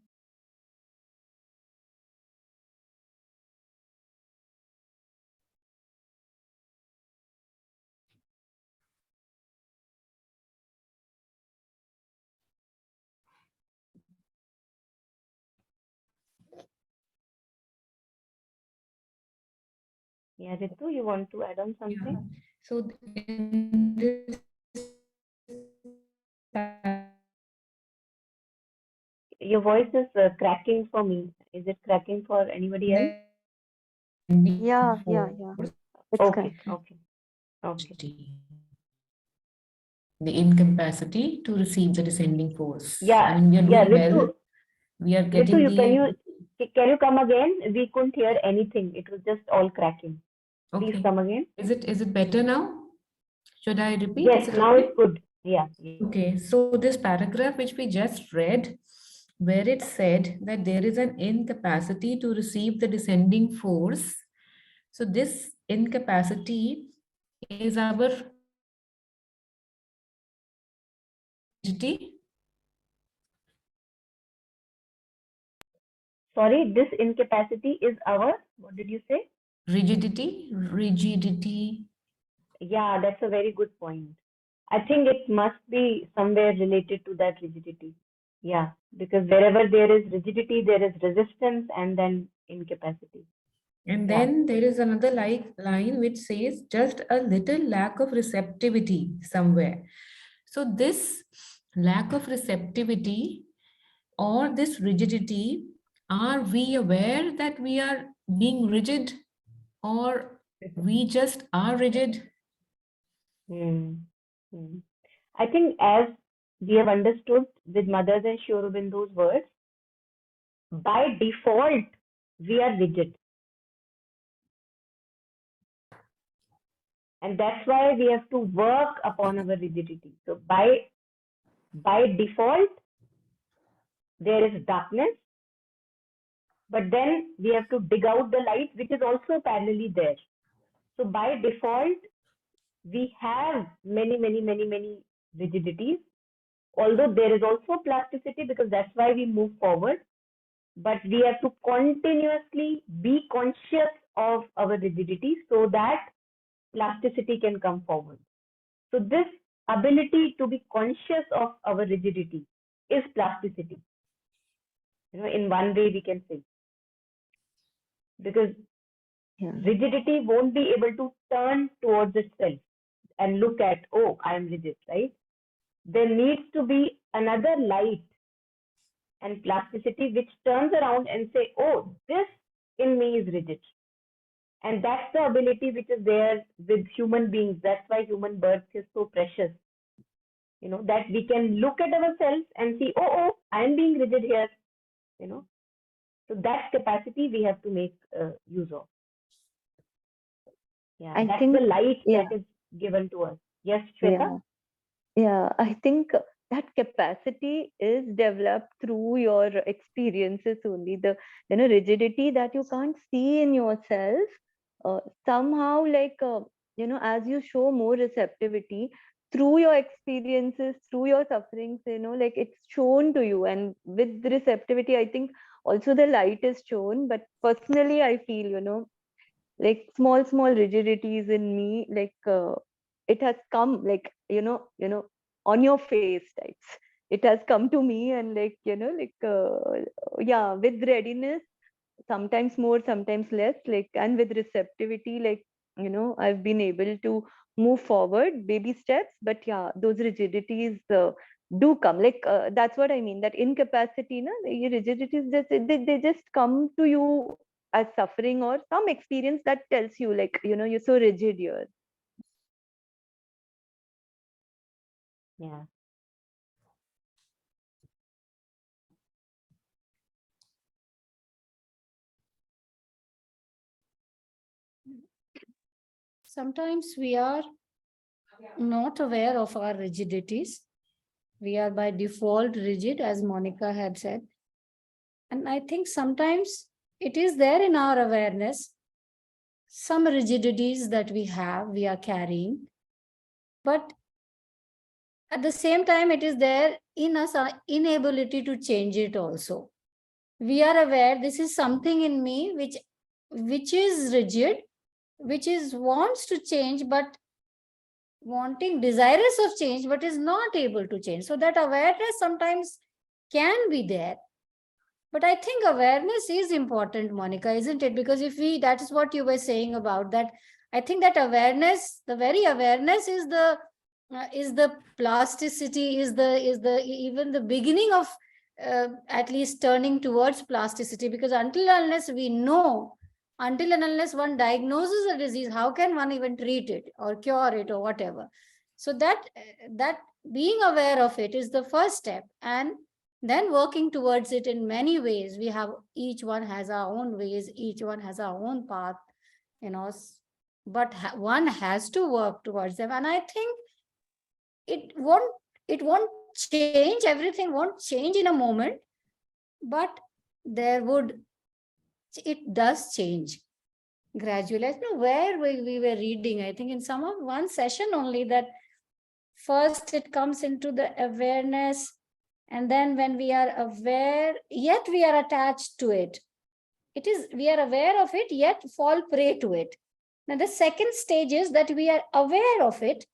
Yeah, Ritu, you want to add on something? So in this Your voice is cracking for me. Is it cracking for anybody else? Yeah, yeah, yeah. It's Okay, cracking. okay, okay. the incapacity to receive the descending force. Yeah, I mean, we are yeah, doing well. Ritu, We are Ritu, getting can you come again? We couldn't hear anything. It was just all cracking. Please okay. come again. Is it better now? Should I repeat? Yes, Is it now okay? it's good. Yeah, yeah. Okay, so this paragraph which we just read, where it said that there is an incapacity to receive the descending force. So this incapacity is our rigidity. Sorry, this incapacity is our, what did you say? Rigidity. Yeah, that's a very good point. I think it must be somewhere related to that rigidity. Yeah, because wherever there is rigidity, there is resistance and then incapacity. And Yeah. then there is another line which says just a little lack of receptivity somewhere. So this lack of receptivity or this rigidity, are we aware that we are being rigid, or we just are rigid? Hmm. Hmm. I think as we have understood with Mother and Sri Aurobindo's words, by default, we are rigid. And that's why we have to work upon our rigidity. So by default, there is darkness, but then we have to dig out the light, which is also parallelly there. So by default, we have many rigidities, although there is also plasticity, because that's why we move forward. But we have to continuously be conscious of our rigidity so that plasticity can come forward. So this ability to be conscious of our rigidity is plasticity. In one way we can say, because rigidity won't be able to turn towards itself and look at, oh, I am rigid, right? There needs to be another light and plasticity which turns around and say, oh, this in me is rigid. And that's the ability which is there with human beings. That's why human birth is so precious. That we can look at ourselves and see, oh, I am being rigid here. So that capacity we have to make use of. Yeah, I that's think, the light yeah. that is given to us. Yes, Shweta? Yeah, I think that capacity is developed through your experiences only. The rigidity that you can't see in yourself, somehow as you show more receptivity through your experiences, through your sufferings, like it's shown to you. And with the receptivity, I think also the light is shown. But personally, I feel, like small rigidities in me, like it has come, like on your face types. It has come to me, and yeah, with readiness, sometimes more, sometimes less, like, and with receptivity, like I've been able to move forward, baby steps. But yeah, those rigidities do come, like that's what I mean, that incapacity, the rigidities, they just come to you as suffering or some experience that tells you, like you're so rigid here. Yeah. Sometimes we are not aware of our rigidities. We are by default rigid, as Monica had said. And I think sometimes it is there in our awareness, some rigidities that we are carrying. But at the same time, it is there in us, our inability to change it also. We are aware this is something in me which is rigid, which is wants to change, but desirous of change, but is not able to change. So that awareness sometimes can be there. But I think awareness is important, Monica, isn't it? Because that is what you were saying about that. I think that awareness, the very awareness is the plasticity, is the even the beginning of at least turning towards plasticity. Because until and unless one diagnoses a disease, how can one even treat it or cure it or whatever? So that being aware of it is the first step, and then working towards it in many ways. Each one has our own ways, each one has our own path, but one has to work towards them. And I think it won't change, everything won't change in a moment, but it does change gradually. I don't know where we were reading, I think in one session only, that first it comes into the awareness, and then when we are aware, yet we are attached to it. We are aware of it, yet fall prey to it. Now the second stage is that we are aware of it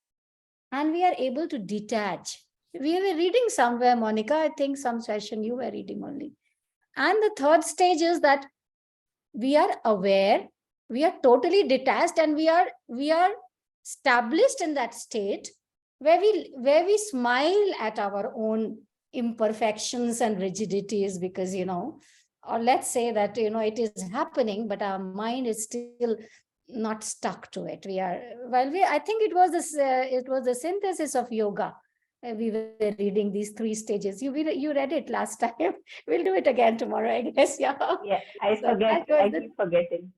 and we are able to detach. We were reading somewhere, Monica, I think some session you were reading only. And the third stage is that we are aware, we are totally detached, and we are established in that state where we smile at our own imperfections and rigidities, because or let's say that it is happening, but our mind is still not stuck to it. I think it was the synthesis of yoga, we were reading these 3 stages. You read it last time. We'll do it again tomorrow, I guess. Yeah. Yeah, I So forget. that was I the keep forgetting.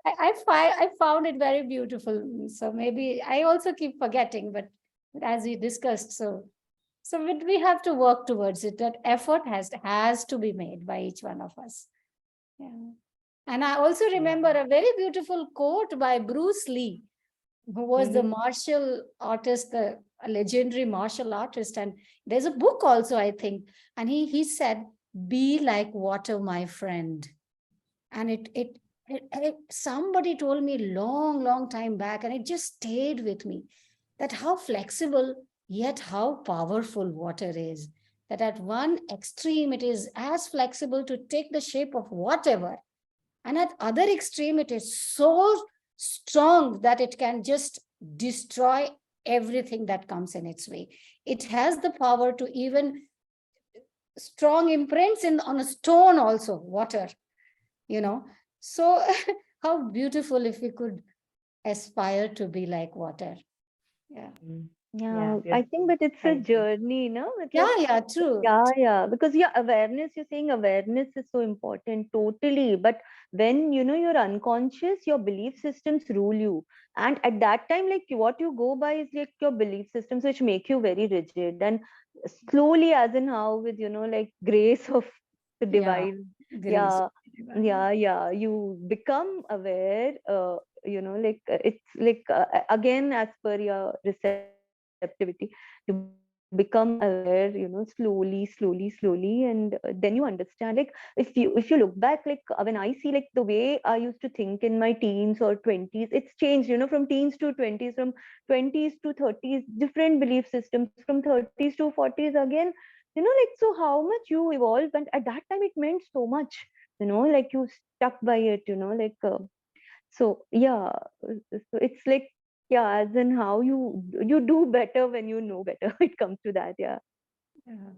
I found it very beautiful. So maybe I also keep forgetting, but as we discussed, so we have to work towards it. That effort has to be made by each one of us. Yeah. And I also remember a very beautiful quote by Bruce Lee, who was the martial artist, the a legendary martial artist. And there's a book also, I think. And he said, "Be like water, my friend." And it somebody told me long time back, and it just stayed with me, that how flexible yet how powerful water is. That at one extreme it is as flexible to take the shape of whatever, and at other extreme it is so strong that it can just destroy everything that comes in its way. It has the power to even strong imprints in on a stone also, water, you know. So how beautiful if we could aspire to be like water. Yeah. Yeah, I Beautiful. think, but it's a Thank you. journey, no? Yeah, true. Yeah, because yeah, awareness, you're saying awareness is so important, totally. But when you're unconscious, your belief systems rule you. And at that time, like what you go by is like your belief systems, which make you very rigid. And slowly, as in how with, like grace of the Yeah, divine, grace. yeah, yeah, you become aware, like it's like again, as per your receptivity, you become aware, slowly, and then you understand. Like if you look back, like when I see like the way I used to think in my teens or 20s, it's changed, from teens to 20s, from 20s to 30s, different belief systems, from 30s to 40s again, like, so how much you evolve. And at that time it meant so much, like you stuck by it, like so yeah, so it's like, yeah, as in how you do better when you know better. It comes to that, yeah. Yeah.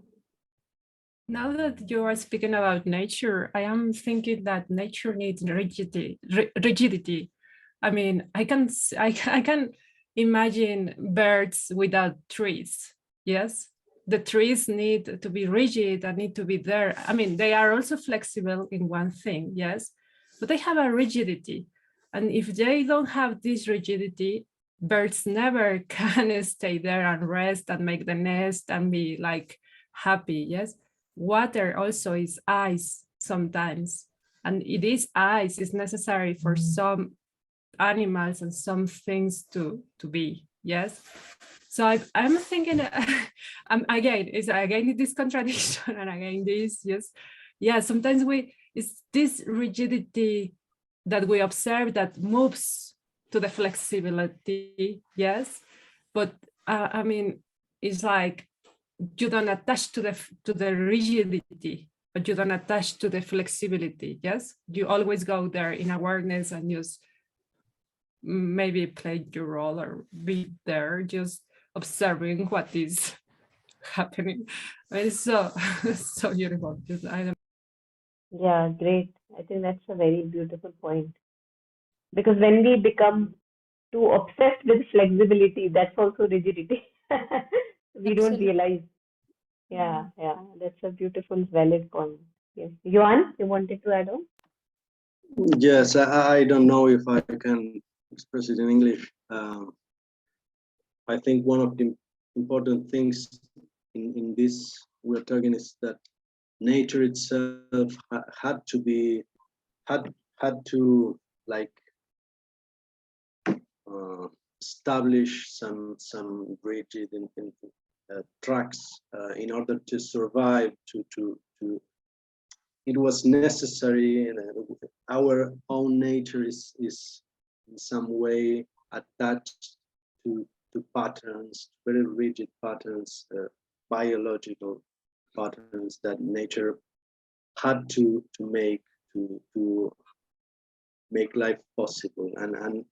Now that you are speaking about nature, I am thinking that nature needs rigidity. I mean, I can imagine birds without trees. Yes, the trees need to be rigid and need to be there. I mean, they are also flexible in one thing, yes, but they have a rigidity. And if they don't have this rigidity, birds never can stay there and rest and make the nest and be like happy, yes. Water also is ice sometimes, and it is ice is necessary for some animals and some things to be, yes. So I'm thinking again this contradiction and again this, yes, yeah, sometimes it's this rigidity that we observe that moves to the flexibility, yes, but I mean, it's like you don't attach to the rigidity, but you don't attach to the flexibility. Yes, you always go there in awareness and just maybe play your role or be there, just observing what is happening. It's so so beautiful. Yeah, great. I think that's a very beautiful point. Because when we become too obsessed with flexibility, that's also rigidity. We don't Absolutely. realize. Yeah, that's a beautiful, valid point. Yes. Johan, you wanted to add on? Yes, I don't know if I can express it in English. I think one of the important things in this we're talking is that nature itself had to be had to like establish some rigid tracks in order to survive. To it was necessary. Our own nature is in some way attached to patterns, very rigid patterns, biological patterns that nature had to make life possible, and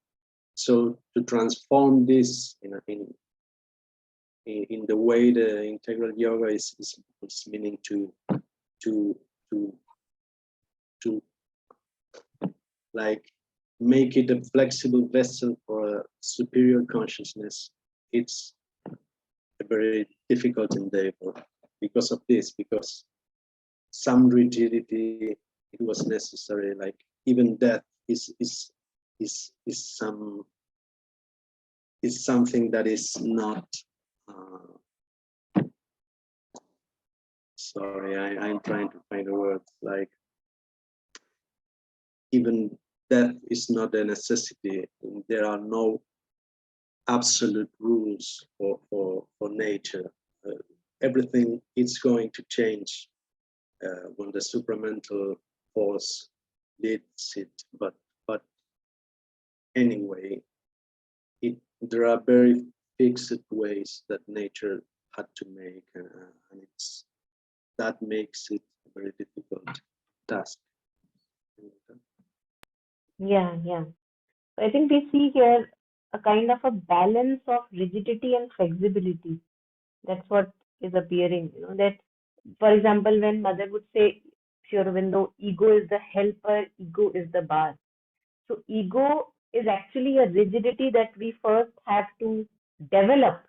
so to transform this in the way the integral yoga is meaning to to to like make it a flexible vessel for a superior consciousness. It's a very difficult endeavor because of this, because some rigidity it was necessary, like even death is something that is not sorry, I'm trying to find a word, like even death is not a necessity. There are no absolute rules for nature. Everything is going to change when the supramental force leads it. But anyway, there are very fixed ways that nature had to make, and that makes it a very difficult task. Yeah, yeah. I think we see here a kind of a balance of rigidity and flexibility. That's what is appearing, that, for example, when Mother would say, Sri Aurobindo, ego is the helper, ego is the bar. So ego is actually a rigidity that we first have to develop,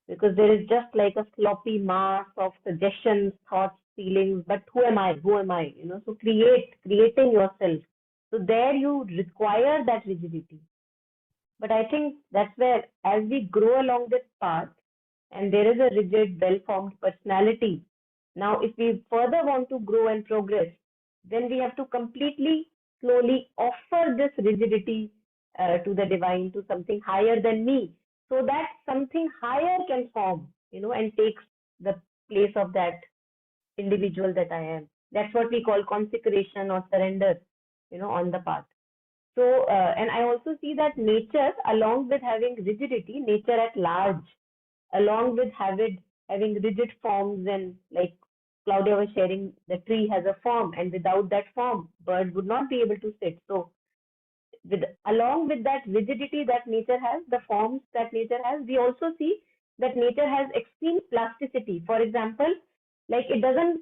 because there is just like a sloppy mass of suggestions, thoughts, feelings, but who am I? Who am I? So creating yourself. So there you require that rigidity. But I think that's where, as we grow along this path, and there is a rigid, well-formed personality, now if we further want to grow and progress, then we have to completely, slowly offer this rigidity to the divine, to something higher than me, so that something higher can form, and takes the place of that individual that I am. That's what we call consecration or surrender, on the path. So, and I also see that nature, along with having rigidity, nature at large, along with having rigid forms, and like Claudia was sharing, the tree has a form, and without that form, bird would not be able to sit. So, along with that rigidity that nature has, the forms that nature has, we also see that nature has extreme plasticity. For example, like it doesn't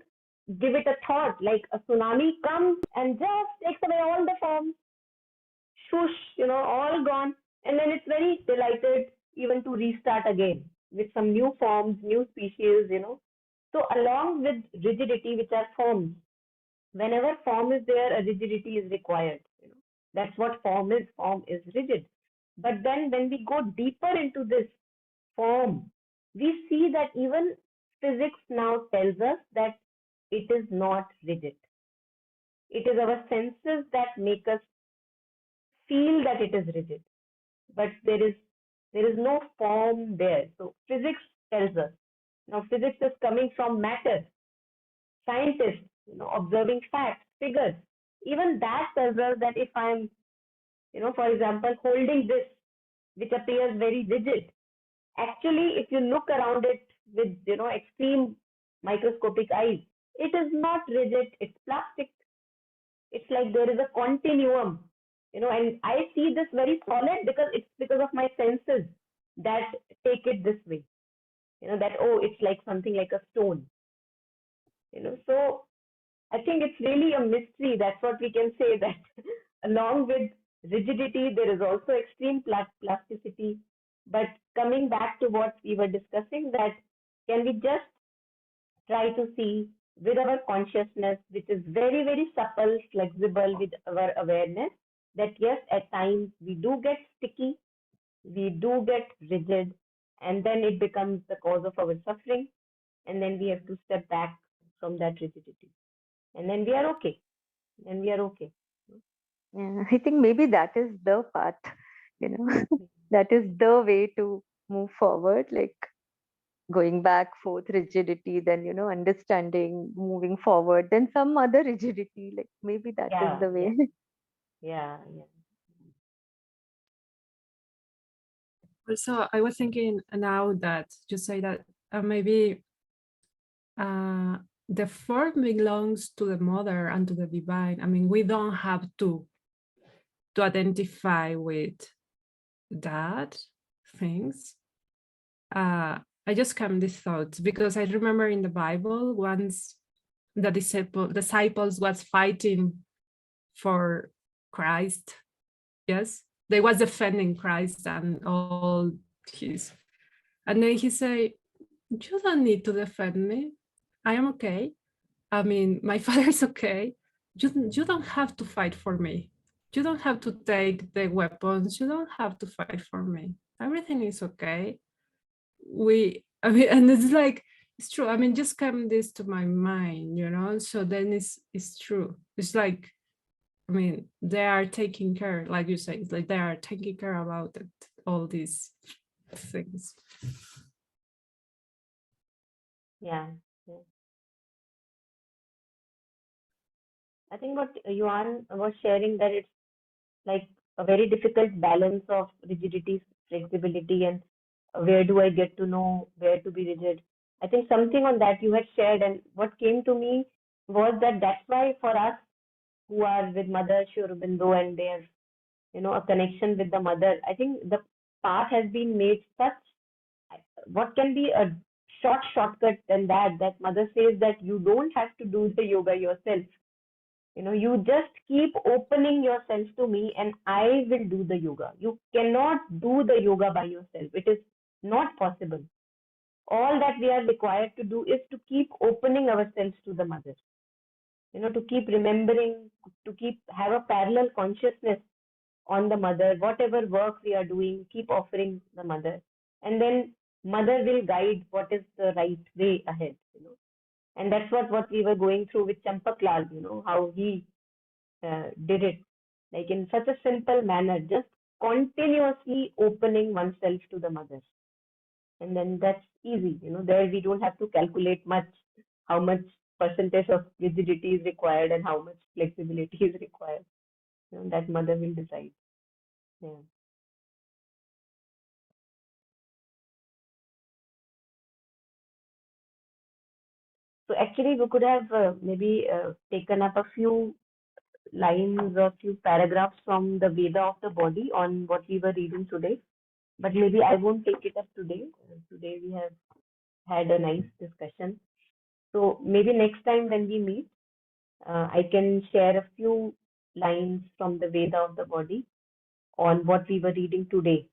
give it a thought, like a tsunami comes and just takes away all the forms, swoosh, all gone. And then it's very delighted even to restart again with some new forms, new species. So along with rigidity, which are forms, whenever form is there, a rigidity is required. That's what form is. Form is rigid. But then when we go deeper into this form, we see that even physics now tells us that it is not rigid. It is our senses that make us feel that it is rigid, but there is no form there. So physics tells us. Now physics is coming from matter, scientists, observing facts, figures. Even that tells us that if I'm, for example, holding this, which appears very rigid, actually, if you look around it with, extreme microscopic eyes, it is not rigid, it's plastic. It's like there is a continuum, and I see this very solid because it's because of my senses that take it this way, that, oh, it's like something like a stone, so I think it's really a mystery. That's what we can say, that along with rigidity, there is also extreme plasticity. But coming back to what we were discussing, that can we just try to see with our consciousness, which is very, very supple, flexible with our awareness, that yes, at times we do get sticky, we do get rigid, and then it becomes the cause of our suffering. And then we have to step back from that rigidity. And then we are okay. Then we are okay. Yeah, I think maybe that is the path, that is the way to move forward, like going back, forth rigidity, then, understanding, moving forward, then some other rigidity, like maybe that is Yeah, the way. yeah, yeah. Also, I was thinking now that you say that maybe the form belongs to the mother and to the divine. I mean, we don't have to identify with that things. I just came these thoughts because I remember in the Bible once the disciples was fighting for Christ. Yes, they was defending Christ and all his And then he say, you don't need to defend me. I am okay. I mean, my father's okay. You don't have to fight for me. You don't have to take the weapons. You don't have to fight for me. Everything is okay. I mean, and it's like, it's true. I mean, just come this to my mind, you know? So then it's true. It's like, I mean, they are taking care, like you say, it's like they are taking care about it, all these things. Yeah. Yeah. I think what Yuan was sharing, that it's like a very difficult balance of rigidity, flexibility, and where do I get to know where to be rigid. I think something on that you had shared, and what came to me was that that's why for us who are with Mother Sri Aurobindo and their, a connection with the mother, I think the path has been made such, what can be a shortcut than that, that mother says that you don't have to do the yoga yourself. You just keep opening yourself to me and I will do the yoga. You cannot do the yoga by yourself. It is not possible. All that we are required to do is to keep opening ourselves to the mother, to keep remembering, to keep have a parallel consciousness on the mother. Whatever work we are doing, keep offering the mother. And then mother will guide what is the right way ahead. And that's what we were going through with Champak Lal, how he did it, like in such a simple manner, just continuously opening oneself to the mother. And then that's easy, there we don't have to calculate much, how much percentage of rigidity is required and how much flexibility is required. That mother will decide. Yeah. So actually, we could have maybe taken up a few lines or few paragraphs from the Veda of the body on what we were reading today. But maybe I won't take it up today. Today we have had a nice discussion. So maybe next time when we meet, I can share a few lines from the Veda of the body on what we were reading today.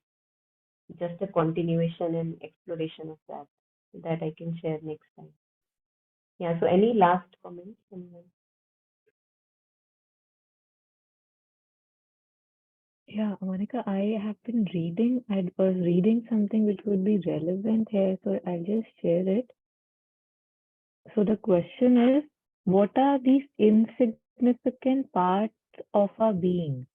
Just a continuation and exploration of that I can share next time. Yeah. So any last comments? Anyone? Yeah, Monica, I have been reading, I was reading something which would be relevant here, so I'll just share it. So the question is, what are these insignificant parts of our being?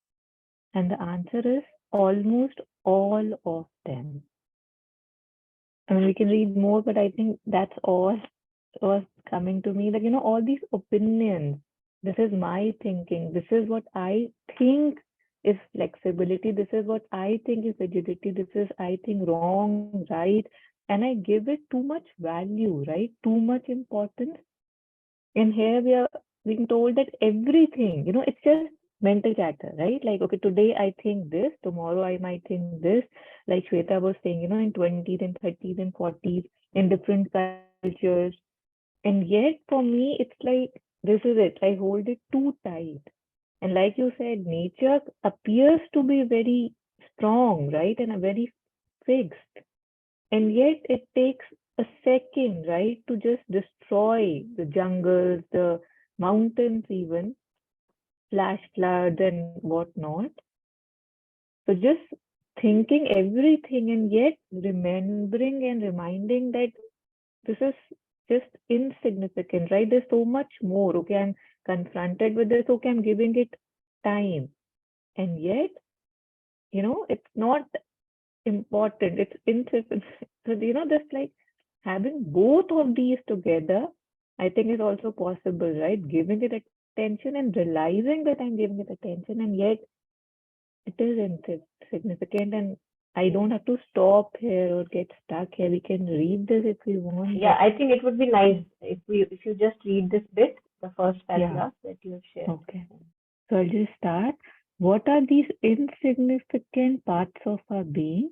And the answer is almost all of them. I mean, we can read more, but I think that's all was coming to me. Like, all these opinions, this is my thinking, this is what I think is flexibility, this is what I think is rigidity, this is, I think, wrong, right? And I give it too much value, right? Too much importance. And here we are being told that everything, it's just mental chatter, right? Like, okay, today I think this, tomorrow I might think this. Like Shweta was saying, in 20s and 30s and 40s, in different cultures. And yet for me, it's like, this is it. I hold it too tight. And like you said, nature appears to be very strong, right? And a very fixed. And yet it takes a second, right, to just destroy the jungles, the mountains, even flash floods and whatnot. So just thinking everything and yet remembering and reminding that this is just insignificant, right? There's so much more. Okay, I'm confronted with this. Okay, I'm giving it time. And yet, it's not important. It's insignificant. So, just like having both of these together, I think is also possible, right? Giving it attention and realizing that I'm giving it attention, and yet it is insignificant. And I don't have to stop here or get stuck here. We can read this if we want. Yeah, I think it would be nice if you just read this bit, the first paragraph that you have shared. Okay. So I'll just start. What are these insignificant parts of our being?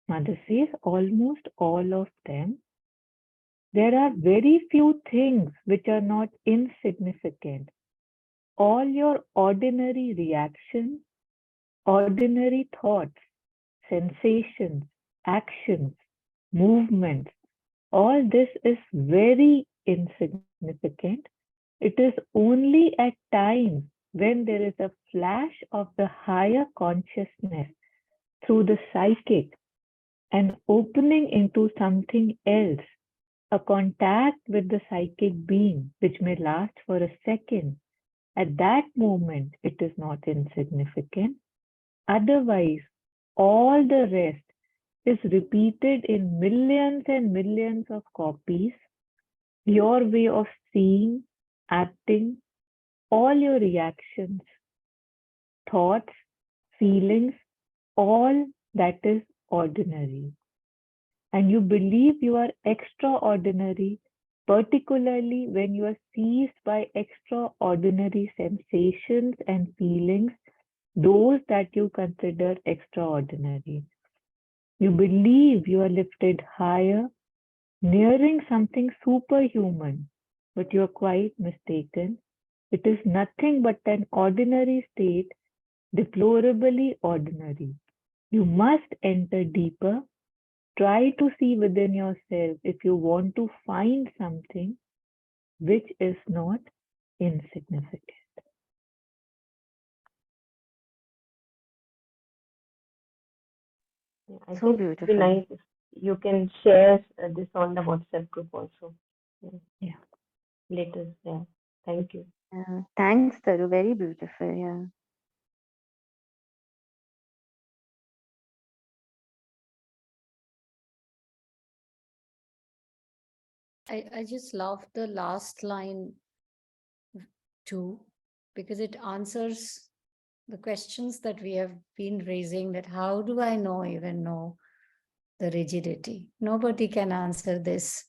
Mother says almost all of them. There are very few things which are not insignificant. All your ordinary reactions, ordinary thoughts, sensations, actions, movements. All this is very insignificant. It is only at times when there is a flash of the higher consciousness through the psychic and opening into something else, a contact with the psychic being, which may last for a second. At that moment, it is not insignificant. Otherwise, all the rest is repeated in millions and millions of copies. Your way of seeing, acting, all your reactions, thoughts, feelings, all that is ordinary. And you believe you are extraordinary, particularly when you are seized by extraordinary sensations and feelings, those that you consider extraordinary. You believe you are lifted higher, nearing something superhuman, but you are quite mistaken. It is nothing but an ordinary state, deplorably ordinary. You must enter deeper. Try to see within yourself if you want to find something which is not insignificant. Yeah, I So think it'd be beautiful. nice if you can share this on the WhatsApp group also. Yeah. Later. Yeah. Thank you. Thanks, Taru. Very beautiful. Yeah. I just love the last line too, because it answers the questions that we have been raising, that how do I even know the rigidity? Nobody can answer this.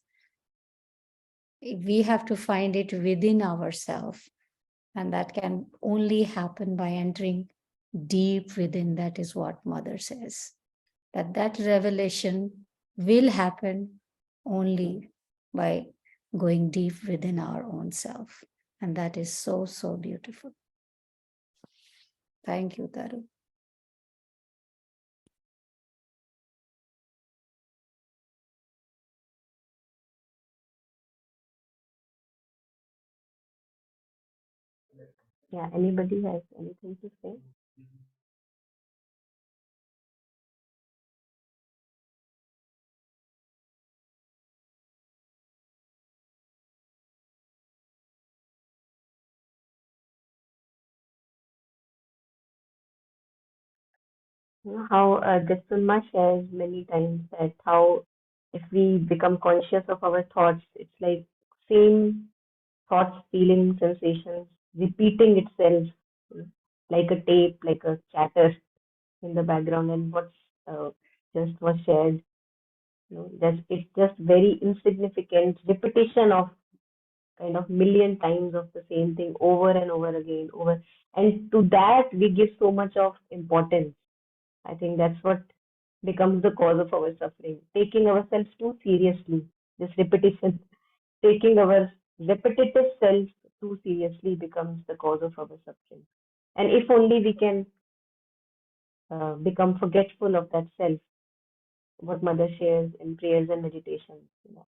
We have to find it within ourselves. And that can only happen by entering deep within. That is what Mother says. That revelation will happen only by going deep within our own self. And that is so, so beautiful. Thank you, Taru. Yeah. Anybody has anything to say? You know how the Sunma shares many times that how if we become conscious of our thoughts, it's like same thoughts, feelings, sensations repeating itself, you know, like a tape, like a chatter in the background, and what's just was shared. You know, just it's just very insignificant repetition of kind of million times of the same thing over and over again, over, and to that we give so much of importance. I think that's what becomes the cause of our suffering. Taking ourselves too seriously, this repetition, taking our repetitive self too seriously becomes the cause of our suffering. And if only we can become forgetful of that self, what Mother shares in prayers and meditation, you know,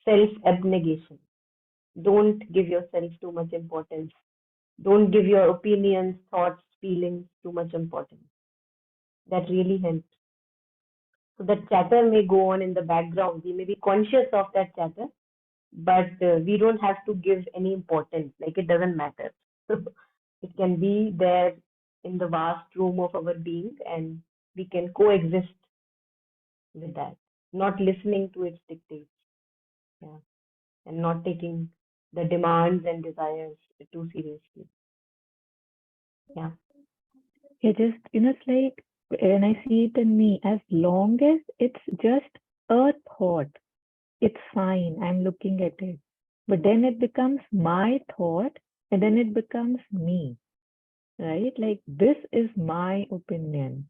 self abnegation. Don't give yourself too much importance. Don't give your opinions, thoughts, feelings too much importance. That really helps. So that chatter may go on in the background. We may be conscious of that chatter, but we don't have to give any importance. Like it doesn't matter. It can be there in the vast room of our being, and we can coexist with that, not listening to its dictates, yeah, and not taking the demands and desires too seriously. Yeah. Yeah, just, it's like when I see it in me, as long as it's just a thought, it's fine. I'm looking at it. But then it becomes my thought and then it becomes me, right? Like this is my opinion.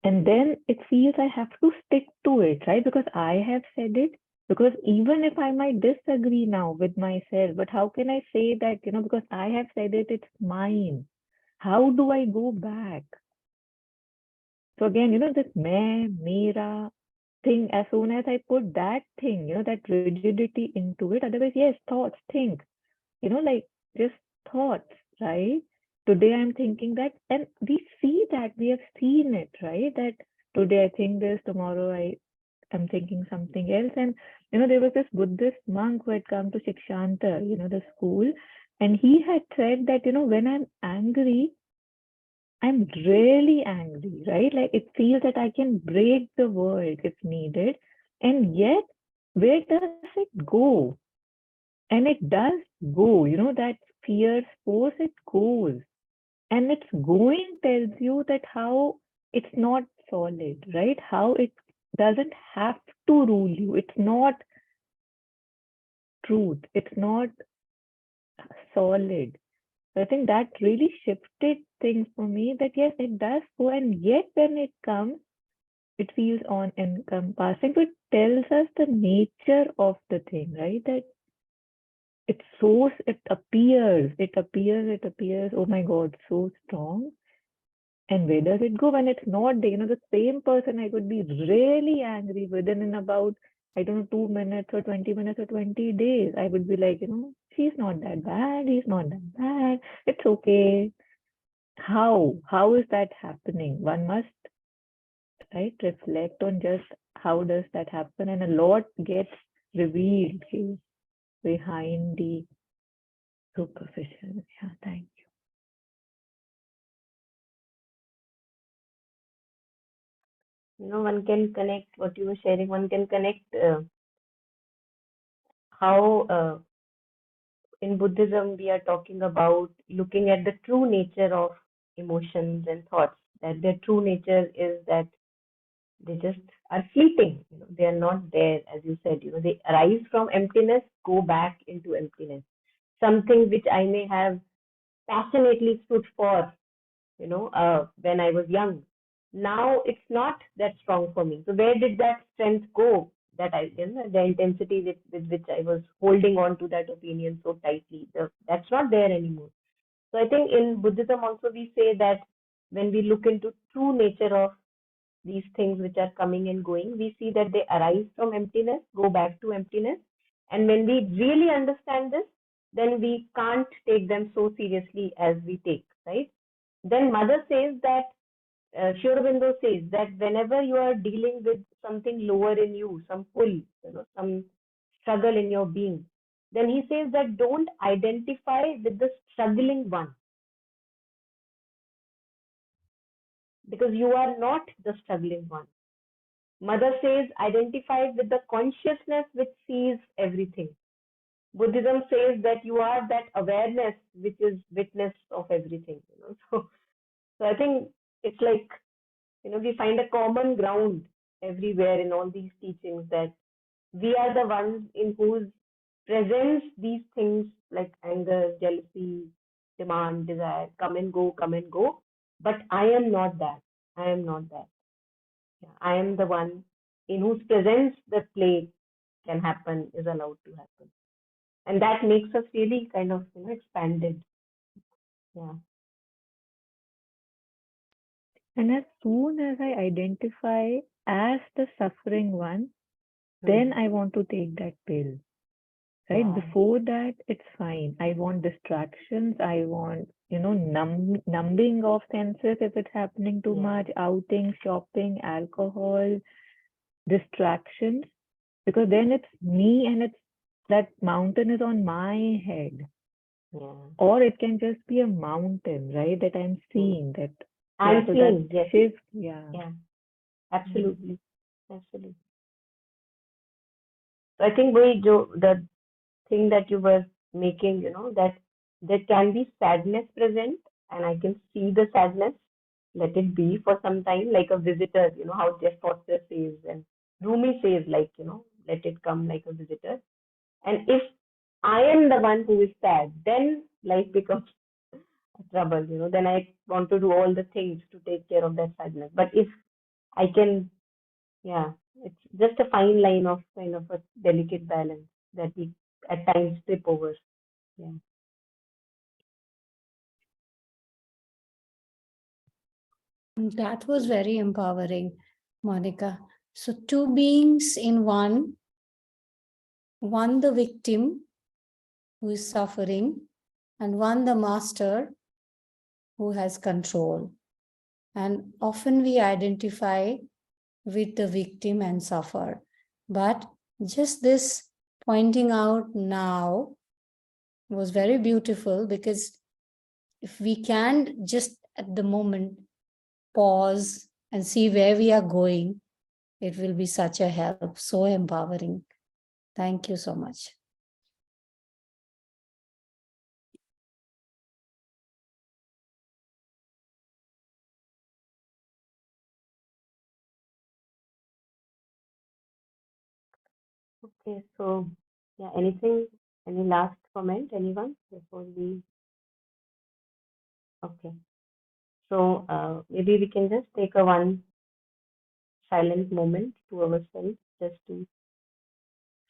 And then it feels I have to stick to it, right? Because I have said it. Because even if I might disagree now with myself, but how can I say that, because I have said it, it's mine. How do I go back? So again, this मैं, मेरा, thing, as soon as I put that thing, that rigidity into it, otherwise, yes, thoughts, think, like just thoughts, right? Today I'm thinking that, and we see that, we have seen it, right? That today I think this, tomorrow I'm thinking something else. And, there was this Buddhist monk who had come to Shikshanta, the school, and he had said that, when I'm angry, I'm really angry, right? Like it feels that I can break the world if needed. And yet, where does it go? And it does go, that fierce force, it goes. And its going tells you that how it's not solid, right? How it doesn't have to rule you. It's not truth. It's not solid. So I think that really shifted things for me, that yes, it does go. And yet when it comes, it feels on encompassing. So it tells us the nature of the thing, right? That it shows, it appears, oh my God, so strong. And where does it go when it's not there? The same person I could be really angry with, and in about, I don't know, 2 minutes or 20 minutes or 20 days, I would be like, she's not that bad, he's not that bad, it's okay. How is that happening? One must, right, reflect on just how does that happen, and a lot gets revealed behind the superficial. Yeah, thank you. One can connect what you were sharing. One can connect how in Buddhism we are talking about looking at the true nature of emotions and thoughts. That their true nature is that they just are fleeting. They are not there, as you said. They arise from emptiness, go back into emptiness. Something which I may have passionately stood for, when I was young. Now it's not that strong for me. So where did that strength go? That the intensity with which I was holding on to that opinion so tightly, that's not there anymore. So I think in Buddhism also we say that when we look into true nature of these things which are coming and going, we see that they arise from emptiness, go back to emptiness. And when we really understand this, then we can't take them so seriously as we take, right? Then Mother says that, Sri Aurobindo says that whenever you are dealing with something lower in you, some pull, some struggle in your being, then he says that don't identify with the struggling one, because you are not the struggling one. Mother says identify with the consciousness which sees everything. Buddhism says that you are that awareness which is witness of everything. So I think it's like, we find a common ground everywhere in all these teachings, that we are the ones in whose presence these things like anger, jealousy, demand, desire come and go. But I am not that. I am not that. Yeah, I am the one in whose presence the play can happen, is allowed to happen. And that makes us really kind of, expanded. Yeah. And as soon as I identify as the suffering one, then I want to take that pill. Right? Yeah. Before that, it's fine. I want distractions. I want, numbing of senses if it's happening too Yeah. much, outing, shopping, alcohol, distractions, because then it's me and it's that mountain is on my head. Yeah. Or it can just be a mountain, right? That I'm seeing that. I'm so seeing, that yes. shift, yeah. Yeah. Absolutely. Absolutely. So I think the thing that you were making, that there can be sadness present, and I can see the sadness, let it be for some time, like a visitor, how Jeff Foster says, and Rumi says, like, let it come like a visitor. And if I am the one who is sad, then life becomes trouble, then I want to do all the things to take care of that sadness. But if I can, yeah, it's just a fine line of kind of a delicate balance that we at times trip over. Yeah. That was very empowering, Monica. So two beings in one the victim who is suffering, and one the master who has control. And often we identify with the victim and suffer. But just this pointing out now was very beautiful, because if we can just at the moment pause and see where we are going, it will be such a help, so empowering. Thank you so much. Okay, so yeah, anything, any last comment, anyone before we? Okay, so maybe we can just take a one silent moment to ourselves, just to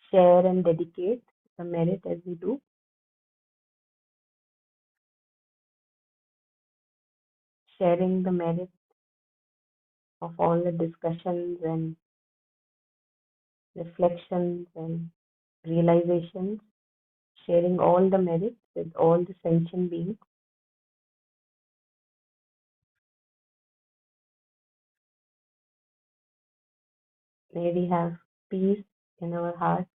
share and dedicate the merit as we do. Sharing the merit of all the discussions and reflections and realizations, sharing all the merits with all the sentient beings. May we have peace in our heart,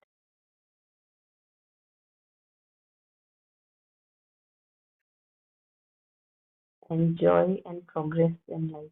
and joy and progress in life.